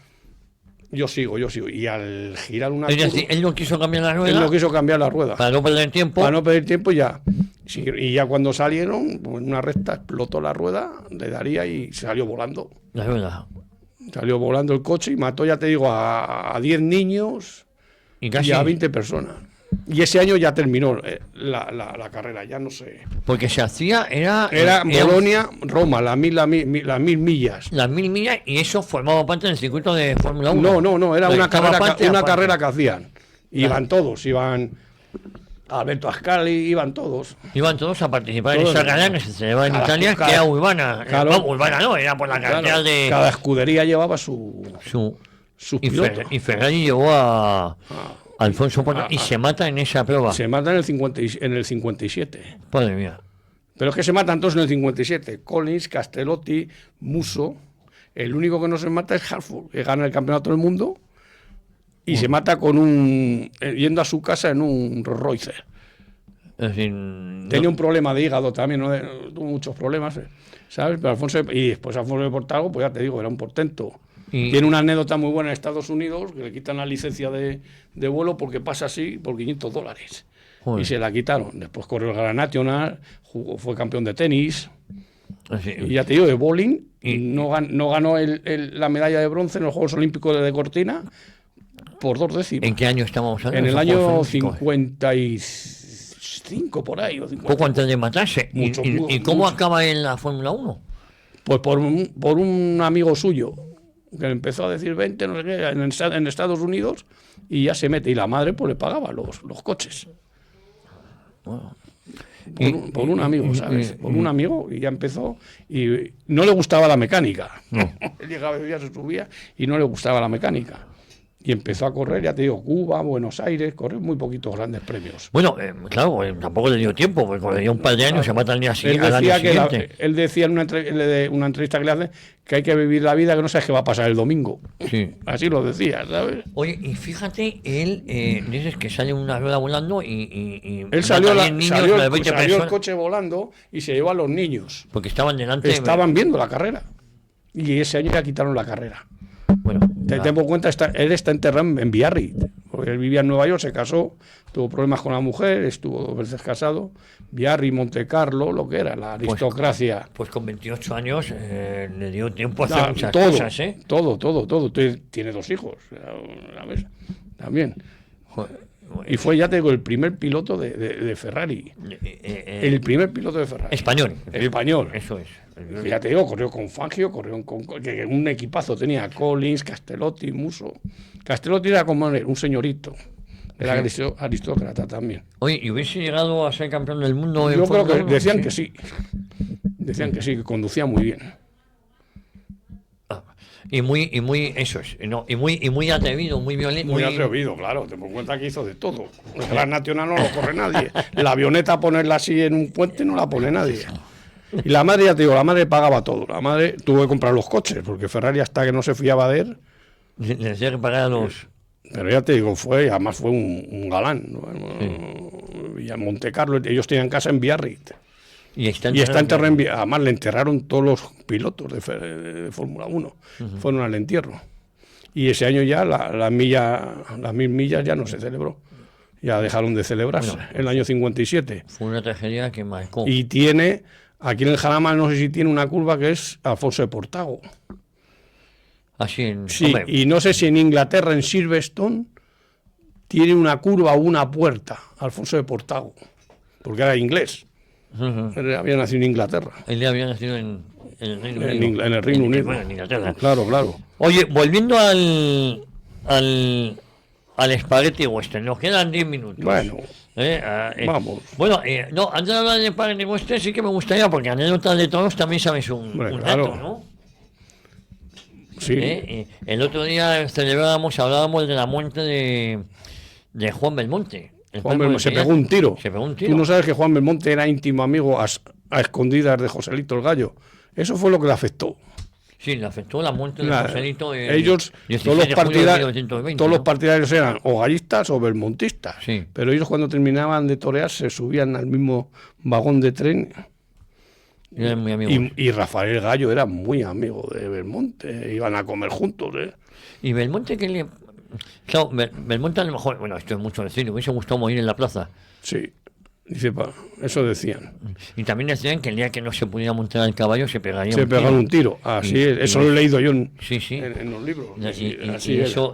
Yo sigo. Y al girar una curva... Es decir, él no quiso cambiar la rueda. Él no quiso cambiar la rueda. Para no perder tiempo. Ya. Sí, y ya cuando salieron, pues en una recta explotó la rueda, le daría y salió volando. La rueda. Salió volando el coche y mató, ya te digo, a 10 niños y a 20 personas. Y ese año ya terminó la carrera, ya no sé. Porque se hacía, era Bolonia, Roma, las 1000 millas. Las 1000 millas, y eso formaba parte del circuito de Fórmula 1. No, era una carrera que hacían. Iban todos, iban Alberto Ascari, iban todos. Iban todos a participar en esa carrera que se celebraba en Italia, que era urbana. Claro, urbana no, era por la carretera de... Cada escudería llevaba sus pilotos. Y Ferrari llevó a Alfonso Portago y se mata en esa prueba. Se mata en el 57. Madre mía. Pero es que se matan todos en el 57. Collins, Castellotti, Musso. El único que no se mata es Halford, que gana el campeonato del mundo y se mata yendo a su casa en un Rolls Royce. Es decir, Tenía un problema de hígado también, ¿no? Tuvo muchos problemas, ¿sabes? Pero y después Alfonso de Portago, pues ya te digo, era un portento. Tiene una anécdota muy buena en Estados Unidos, que le quitan la licencia de vuelo porque pasa así por $500. Joder. Y se la quitaron. Después corrió el Grand National, fue campeón de tenis. Así. Y ya te digo, de bowling, no ganó la medalla de bronce en los Juegos Olímpicos de Cortina por 2 décimas. ¿En qué año estamos hablando? En el año 55, por ahí. O 50. Poco antes de matarse. ¿Y cómo acaba en la Fórmula 1? Pues por un amigo suyo, que le empezó a decir 20, no sé qué, en Estados Unidos, y ya se mete. Y la madre pues le pagaba los coches. Bueno. Por un amigo, ¿sabes? Por un amigo, y ya empezó. Y no le gustaba la mecánica. No. Él llegaba, bebía, se subía, y no le gustaba la mecánica. Y empezó a correr, ya te digo, Cuba, Buenos Aires, correr muy poquitos grandes premios. Bueno, claro, tampoco le dio tiempo, porque correría un par de años, se mata al año siguiente. Él decía en una entrevista que le hace que hay que vivir la vida, que no sabes qué va a pasar el domingo. Sí. Así lo decía, ¿sabes? Oye, y fíjate, él, dices que sale una rueda volando y él salió el coche volando y se llevó a los niños. Porque estaban delante. Estaban viendo la carrera. Y ese año ya quitaron la carrera. Bueno, tengo en cuenta, él está enterrado en Biarritz, porque él vivía en Nueva York, se casó, tuvo problemas con la mujer, estuvo 2 veces casado. Biarritz, Monte Carlo, lo que era, la aristocracia. Pues con 28 años le dio tiempo a hacer muchas cosas, ¿eh? Todo. Tiene 2 hijos, ¿sabes? También. Y fue, ya te digo, el primer piloto de Ferrari. El primer piloto de Ferrari. Español. Eso es. Ya te digo, corrió con Fangio, corrió con un equipazo. Tenía Collins, Castellotti, Musso. Castellotti era como un señorito. Era aristócrata también. Oye, ¿y hubiese llegado a ser campeón del mundo? Yo creo que decían que sí. Decían que sí, que conducía muy bien. Y muy eso es, ¿no? y muy atrevido, muy violento. Muy atrevido, claro, te das cuenta que hizo de todo. El Gran Nacional no lo corre nadie. La avioneta, ponerla así en un puente, no la pone nadie. Y la madre, ya te digo, la madre pagaba todo. La madre tuvo que comprar los coches, porque Ferrari, hasta que no se fiaba de él, le decía que pagara los. Pero ya te digo, además fue un galán, ¿no? Sí. Y en Monte Carlo, ellos tenían casa en Biarritz. Y está enterrado en Biarritz. Además le enterraron todos los pilotos de Fórmula 1. Fueron al entierro. Y ese año ya las 1000 millas ya no se celebró. Ya dejaron de celebrarse, en el año 57. Fue una tragedia que marcó. Y tiene, aquí en el Jarama, no sé si tiene una curva que es Alfonso de Portago. Así sí, hombre. Y no sé si en Inglaterra, en Silverstone, tiene una curva o una puerta, Alfonso de Portago, porque era inglés. Él había nacido en Inglaterra. Él había nacido en el Reino Unido. En el Reino Unido. Bueno, en Inglaterra. Claro. Oye, volviendo al Spaghetti Western, nos quedan 10 minutos. Bueno. Vamos. Bueno, no, antes de hablar de Spaghetti Western sí que me gustaría, porque anécdotas de todos también sabes un rato, ¿no? Sí. El otro día hablábamos de la muerte de Juan Belmonte. Juan Belmonte se pegó un tiro. Tú no sabes que Juan Belmonte era íntimo amigo a escondidas de Joselito el Gallo. Eso fue lo que le afectó. Sí, le afectó la muerte de Joselito. Ellos, todos los partidarios eran o gallistas o belmontistas. Sí. Pero ellos, cuando terminaban de torear, se subían al mismo vagón de tren. Eran muy amigos. Y Rafael Gallo era muy amigo de Belmonte. Iban a comer juntos. ¿Y Belmonte qué le...? Claro, Belmonte a lo mejor... Bueno, esto es mucho decir, le hubiese gustado morir en la plaza. Sí. Dice, eso decían. Y también decían que el día que no se pudiera montar al caballo se pegaría un tiro. Así es. Eso lo he leído yo en los libros. Y eso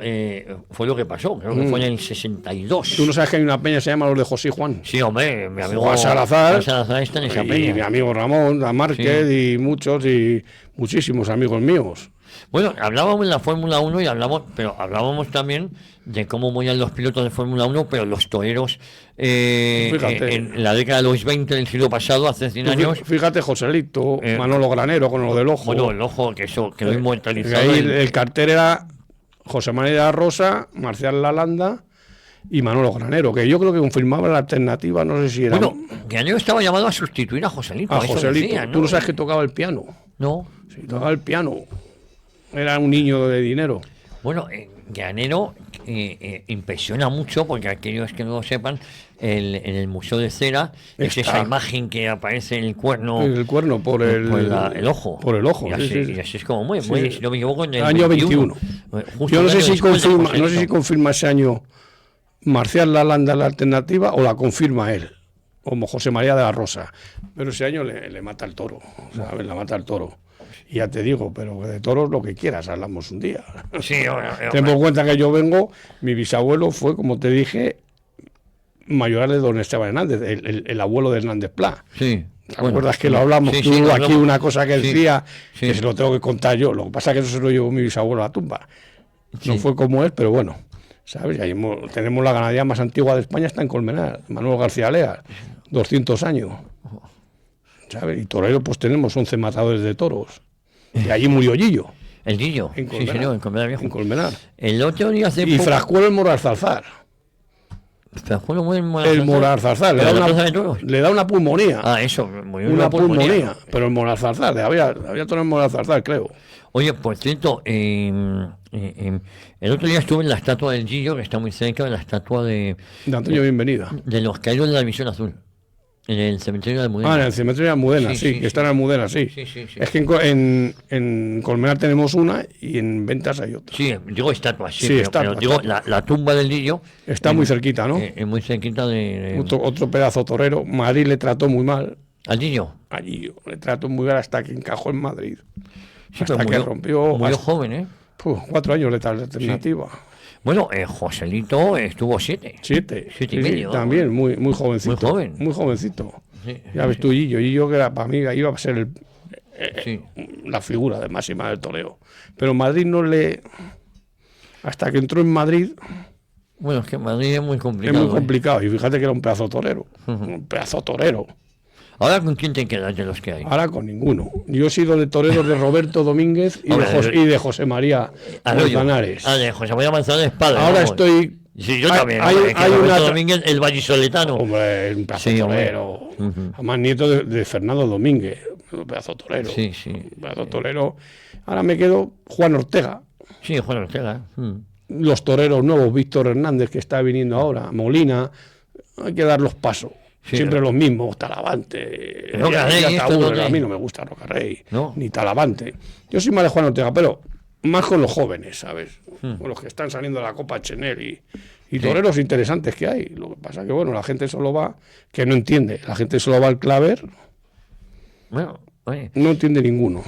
fue lo que pasó. Creo que fue en el 62. Tú no sabes que hay una peña que se llama Los de José y Juan. Sí, hombre. Mi amigo Juan Salazar está en esa peña. Y mi amigo Ramón Márquez y muchísimos amigos míos. Bueno, hablábamos de la Fórmula 1 pero hablábamos también de cómo morían los pilotos de Fórmula 1, pero los toreros en la década de los 20 del siglo pasado, hace 100 años. Fíjate, Joselito, Manolo Granero con lo del ojo. Bueno, el ojo, que eso quedó inmortalizado. Ahí el cartel era José María Rosa, Marcial Lalanda y Manolo Granero, que yo creo que confirmaba la alternativa, no sé si era. Bueno, Granero estaba llamado a sustituir a Joselito. Decía, ¿no? Tú no sabes que tocaba el piano. No. Sí, tocaba el piano. Era un niño de dinero. Bueno, Granero, impresiona mucho, porque aquellos que no lo sepan, en el Museo de Cera es esa imagen que aparece en el cuerno. El cuerno por el ojo. Por el ojo. Y así, Sí. Y así es como muy, Sí, muy, sí. si no me equivoco, en el Año 21. Justo Yo no un sé año si después del confirma, no sé si Joselito. confirma ese año Marcial Lalanda la alternativa o la confirma él, como José María de la Rosa. Pero ese año le mata el toro, ¿sabes? La mata el toro. Y ya te digo, pero de toros lo que quieras, hablamos un día. Sí, hombre. Ten por cuenta que yo vengo, mi bisabuelo fue, como te dije, mayoral de don Esteban Hernández, el abuelo de Hernández Pla. Sí. ¿Te acuerdas que lo hablamos? Sí, Tú sí, lo aquí hablamos. una cosa que Sí, decía, sí. que se lo tengo que contar yo. Lo que pasa es que eso se lo llevó mi bisabuelo a la tumba. No Sí. fue como él, pero bueno. ¿Sabes? Y ahí tenemos la ganadería más antigua de España, está en Colmenar, Manuel García Leas, 200 años. ¿Sabes? Y torero, pues tenemos 11 matadores de toros. Y allí murió Gillo, El Guillo. en Sí, Colmenar. señor, en Colmenar Viejo. En Colmenar. El otro día hace Y poco. Frascuelo el Moral Zarzar. Frascuelo muy El Moral Zarzar. ¿Pero la plaza de toros? Le da una pulmonía. Ah, eso, murió de una pulmonía. pulmonía. Pero el Moral Zarzar, había toro en Moral Zarzar, creo. Oye, por cierto, el otro día estuve en la estatua del Gillo, que está muy cerca de la estatua De Antonio Bienvenida. de los caídos de la División Azul, en el cementerio de Almudena. Ah, en el cementerio de Almudena, Sí, sí, sí, que está en Almudena, sí. Sí, sí, sí. Es que en Colmenar tenemos una y en Ventas hay otra. Sí, digo estatua, sí, Sí, pero, estatua, pero digo estatua. la tumba del Gillo. Está muy cerquita, ¿no? Muy cerquita de Otro pedazo torero. Madrid le trató muy mal. al Gillo. Allí le trató muy mal hasta que encajó en Madrid. Sí, Hasta pero que rompió. murió joven, ¿eh? 4 años de alternativa. Bueno, Joselito estuvo 7. 7. 7 y medio. También, muy jovencito. Muy joven. Muy jovencito. Sí, Ya ves tú, Gillo, que era para mí iba a ser sí. la figura de máxima del toreo. Pero Madrid no le. Hasta que entró en Madrid. Bueno, es que Madrid es muy Es complicado. muy complicado. Y fíjate que era un pedazo torero. Un pedazo torero. Ahora, ¿con quién te quedas de los que hay? Ahora con ninguno. Yo he sido de toreros de Roberto Domínguez y de José María Arroyo. Manzanares. Ah, de José María Manzanares, padre. Ahora vamos. estoy. Sí, yo hay- también. hay- hombre, que hay Roberto una- Domínguez, el vallisoletano. Hombre, un pedazo Sí, hombre. torero. Además, nieto de Fernando Domínguez. Un pedazo torero. Sí, sí. Un pedazo torero. Ahora me quedo Juan Ortega. Sí, Juan Ortega. Los toreros nuevos, Víctor Hernández, que está viniendo ahora, Molina. Hay que dar los pasos. Sí, Siempre ¿no? los mismos, Talavante. Roca Rey, ya te esto no aburre, hay. a mí no me gusta Roca Rey, ¿No? ni Talavante. Yo soy más de Juan Ortega, pero más con los jóvenes, ¿sabes? Con los que están saliendo de la Copa Chenel y toreros interesantes que hay. Lo que pasa que, bueno, la gente solo va, que no entiende, la gente solo va al claver, Bueno, oye, no entiende ninguno.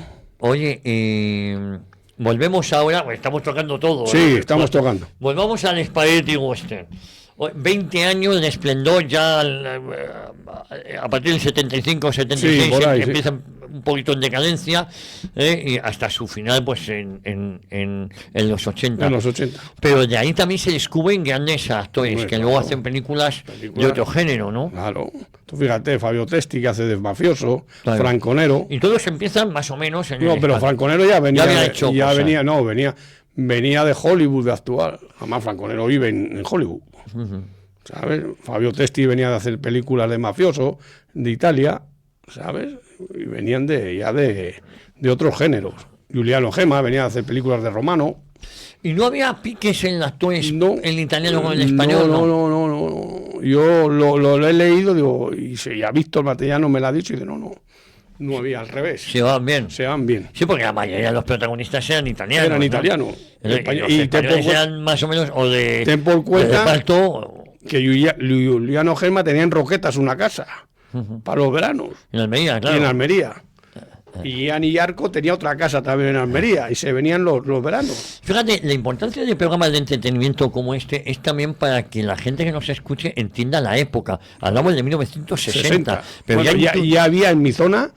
volvemos ahora, pues estamos tocando todo. Sí, ¿no? estamos tocando. Volvamos al Spaghetti Western. 20 años de esplendor ya a partir del 75, 76 Sí, por ahí, sí. empieza un poquito en decadencia y hasta su final pues en los 80. En los 80. Pero de ahí también se descubren grandes actores Hombre, que luego claro. hacen películas de otro género, ¿no? Claro. Tú fíjate, Fabio Testi, que hace de mafioso, Claro. Franconero. Y todos empiezan más o menos en No, el pero espacio. Franconero ya venía, Ya había hecho ya cosas. venía de Hollywood de actuar. Además, Franconero vive en Hollywood. ¿Sabes? Fabio Testi venía de hacer películas de mafioso de Italia, ¿sabes? Y venían de otros géneros. Giuliano Gemma venía de hacer películas de romano. ¿Y no había piques en los actores, No, el italiano con el español? no. Yo lo he leído, digo, y ya Víctor Matellano me lo ha dicho, y dice, no había, al revés. Se van bien. Se van bien. Sí, porque la mayoría de los protagonistas eran italianos. Eran ¿no? italianos. Y los Y españoles eran más o menos o de, ten por cuenta de reparto que Giuliano Gemma tenía en Roquetas una casa para los veranos. en Almería, Y claro. en Almería. Y Ani Arco tenía otra casa también en Almería y se venían los veranos. Fíjate, la importancia de programas de entretenimiento como este es también para que la gente que nos escuche entienda la época. Hablamos de 1960. Pero Bueno, ya había en mi zona,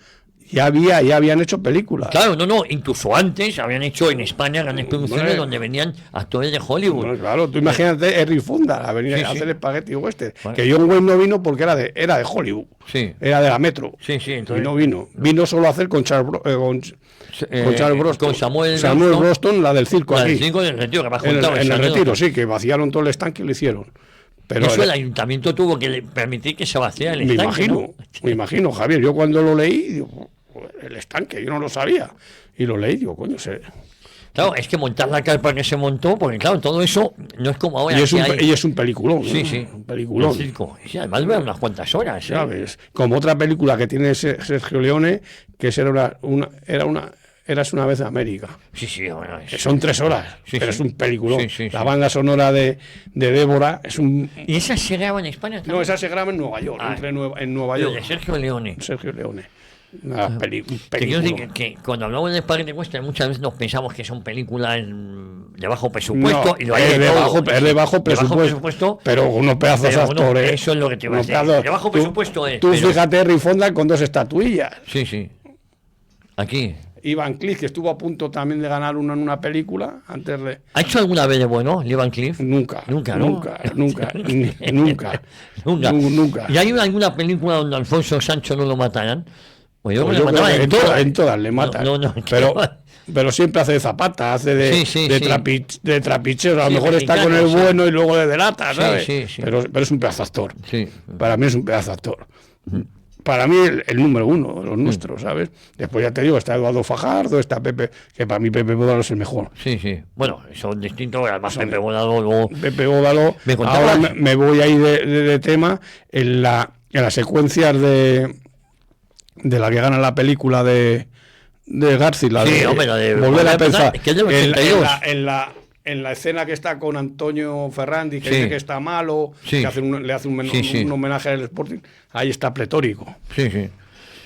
ya habían hecho películas. Claro, no, incluso antes habían hecho en España grandes producciones Hombre. donde venían actores de Hollywood. Bueno, claro, tú imagínate Henry Fonda a venir Sí, a sí. hacer Spaghetti Western. Bueno. Que John Wayne no vino porque era de Hollywood. Sí. Era de la Metro. Sí, Y entonces. no vino. Vino solo a hacer con Charles Broston. Con Samuel Broston, la del circo La aquí. del 5 del retiro, que me has En el, contado. en esa el anécdota. retiro, sí, que vaciaron todo el estanque y lo hicieron. Pero Eso el ayuntamiento tuvo que permitir que se vaciara el me estanque, imagino, ¿no? me imagino, Javier. Yo cuando lo leí, digo, el estanque, yo no lo sabía. Y lo leí, digo, coño, Claro, es que montar la carpa que se montó, porque claro, todo eso no es como ahora. Y es un peliculón. Sí, sí. Un peliculón. El circo. Y además dura unas cuantas horas. ¿Sabes? Como otra película que tiene Sergio Leone, que era Eras una vez en América. Sí, sí, bueno. Que son 3 horas, sí, pero sí. es un peliculón. Sí, sí, la sí. banda sonora de Débora es un... ¿Y esa se graba en España también? No, esa se graba en Nueva York, en Nueva Pero York. de Sergio Leone. Sergio Leone. Un Te quiero película. decir que cuando hablamos de Spaghetti Western muchas veces nos pensamos que son películas de bajo presupuesto, No, y lo hay es de todo. bajo presupuesto, pero unos pedazos pero uno- actores. eso es lo que te iba a unos decir. pedazos. De bajo presupuesto es, Tú pero- fíjate, Henry Fonda con 2 estatuillas. Sí, sí. Aquí. Ivan Cliff, que estuvo a punto también de ganar una en una película, antes de... ¿Ha hecho alguna vez de bueno, Lee Van Cleef? Nunca, Nunca, ¿no? nunca. Nunca. ¿Y hay alguna película donde Alfonso Sancho no lo matarán? Pues yo Pues creo que le yo creo mataban que en todas. en todas le matan. No, pero siempre hace de zapata, hace de, Sí, de trapichero. A lo Sí, mejor está con el mexicano, sí. bueno y luego le delata, Sí, ¿sabes? sí, sí. Pero es un pedazo actor. Sí. Para mí es un pedazo actor. Para mí el número 1 de los nuestros, ¿sabes? Después ya te digo, está Eduardo Fajardo, está Pepe, que para mí Pepe Bódalo es el mejor. Sí, sí. Bueno, son distintos, además Pepe Bódalo luego... Pepe Bódalo, ¿Me contabas? ahora me voy ahí de tema, en las secuencias de la que gana la película de Garci, la Sí, de hombre, la de Volver a pensar, que es del 82. en la escena que está con Antonio Ferrandi, que Sí. dice que está malo, Sí. que le hace Sí, sí. un homenaje al Sporting, ahí está pletórico. Sí, sí.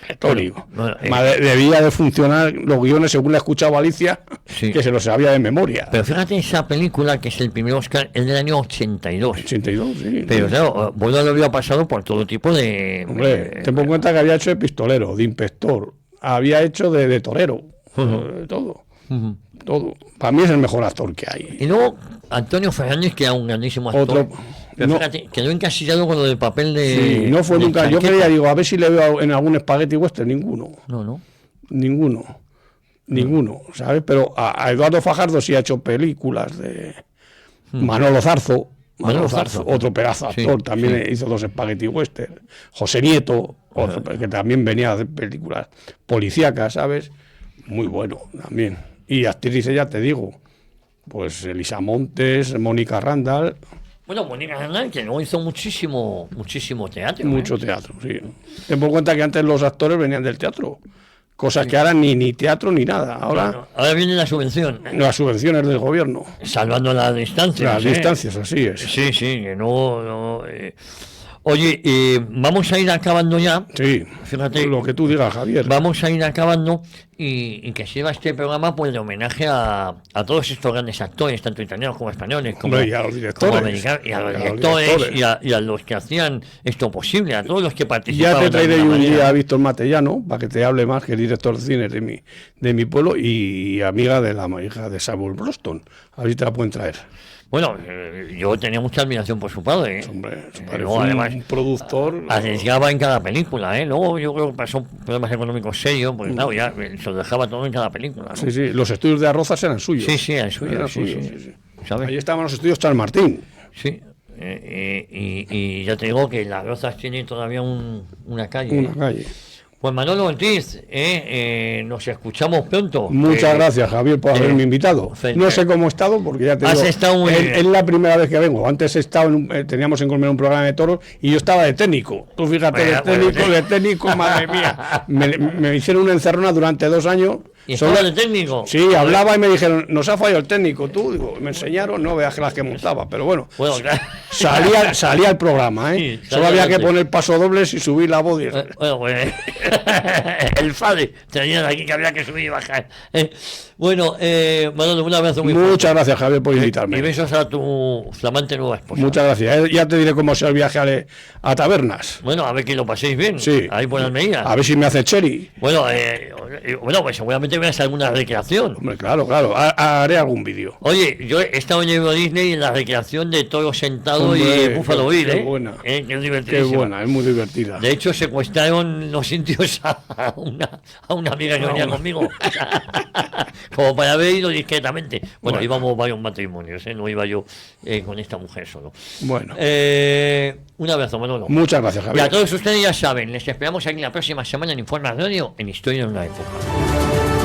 Pletórico. Bueno, Debía de funcionar los guiones, según le he escuchado a Alicia, Sí. que se los sabía de memoria. Pero fíjate esa película, que es el primer Oscar, es del año 82. 82, sí. Pero claro, Bódalo había pasado por todo tipo de... Hombre, ten en cuenta que había hecho de pistolero, de inspector, había hecho de torero, de todo, Ujú. todo. Para mí es el mejor actor que hay. Y luego Antonio Fernández, que era un grandísimo actor. Otro- Pero no. fíjate, quedó encasillado con lo del papel de... Sí, no fue de nunca. Yo Chanqueta. quería, digo, a ver si le veo en algún Spaghetti Western, ninguno, ¿sabes? Pero a Eduardo Fajardo sí ha hecho películas de Manolo Zarzo. Manolo Zarzo. Otro pedazo Sí, actor, también sí. hizo 2 Spaghetti Western. José Nieto, otro, que también venía a hacer películas policíacas, ¿sabes? Muy bueno también. Y actrices, ya te digo, pues Elisa Montes, Mónica Randall, Bueno, Mónica Hernández, que luego hizo muchísimo teatro. mucho teatro, sí. Ten por cuenta que antes los actores venían del teatro, cosas que ahora ni teatro ni nada. Ahora Bueno, ahora viene la subvención, las subvenciones del gobierno, salvando las distancias. las distancias, así es. Sí, sí, que no... Oye, vamos a ir acabando ya. Sí, Fíjate, lo que tú digas, Javier. vamos a ir acabando y que sirva este programa pues de homenaje a todos estos grandes actores, tanto italianos como españoles, como, Hombre, y a los directores. como americanos, y a los directores, y a los que hacían esto posible, a todos los que Ya participaban. te de traeré alguna un manera. día a Víctor Matellano para que te hable más, que es director de cine de mi pueblo y amiga de la hija de Samuel Broston. A ver si te la pueden traer. Bueno, yo tenía mucha admiración por su padre. Hombre, su Luego, padre fue además, un productor. arriesgaba en cada película, ¿eh? Luego yo creo que pasó problemas económicos serios, porque claro, ya se lo dejaba todo en cada película, ¿no? Sí, sí, los estudios de Arrozas eran suyos. Sí, el suyo, Eran sí, suyos, sí. sí, sí. ¿Sabes? Ahí estaban los estudios Charles Martín. Sí, y ya te digo que Las Rozas tiene todavía una calle. Una calle. Pues Manolo Ortiz, nos escuchamos pronto. Muchas gracias, Javier, por haberme invitado. fe- No sé cómo he estado, porque ya te Has digo, estado muy bien. es la primera vez que vengo. Antes he estado teníamos en Colmenar un programa de toros y yo estaba de técnico. Tú fíjate, Bueno, de técnico, madre mía. Me hicieron una encerrona durante 2 años. ¿Y Solo- estaba de técnico? Sí, hablaba y me dijeron, nos ha fallado el técnico. Tú, digo, me enseñaron, no veas que las que montaba, pero bueno. Bueno, claro. Salía el programa, ¿eh? Sí, Solo salía había que adelante. poner pasodobles y subir la voz. Bueno, pues el FADE tenían aquí que había que subir y bajar. Bueno, Manolo, un abrazo muy fuerte. Muchas gracias, Javier, por invitarme. Y besos a tu flamante nueva esposa. Muchas gracias. Ya te diré cómo sea el viaje a tabernas. Bueno, a ver que lo paséis bien. Sí. Ahí por Almería. A ver si me hace cherry. Bueno, pues seguramente veas alguna recreación. Hombre, claro. Haré algún vídeo. Oye, yo he estado en Euro Disney en la recreación de Toro Sentado Hombre, y Búfalo qué Bill, ¿eh? buena. Que es Qué divertidísimo. buena, es muy divertida. De hecho, secuestraron los indios a una amiga que venía conmigo. Como para haber ido discretamente. Bueno, íbamos varios matrimonios, ¿eh? No iba yo con esta mujer solo. Bueno, Un abrazo, Manolo. muchas gracias, Y a Javier. todos ustedes ya saben, les esperamos aquí la próxima semana en Informa Radio en Historia de una Época.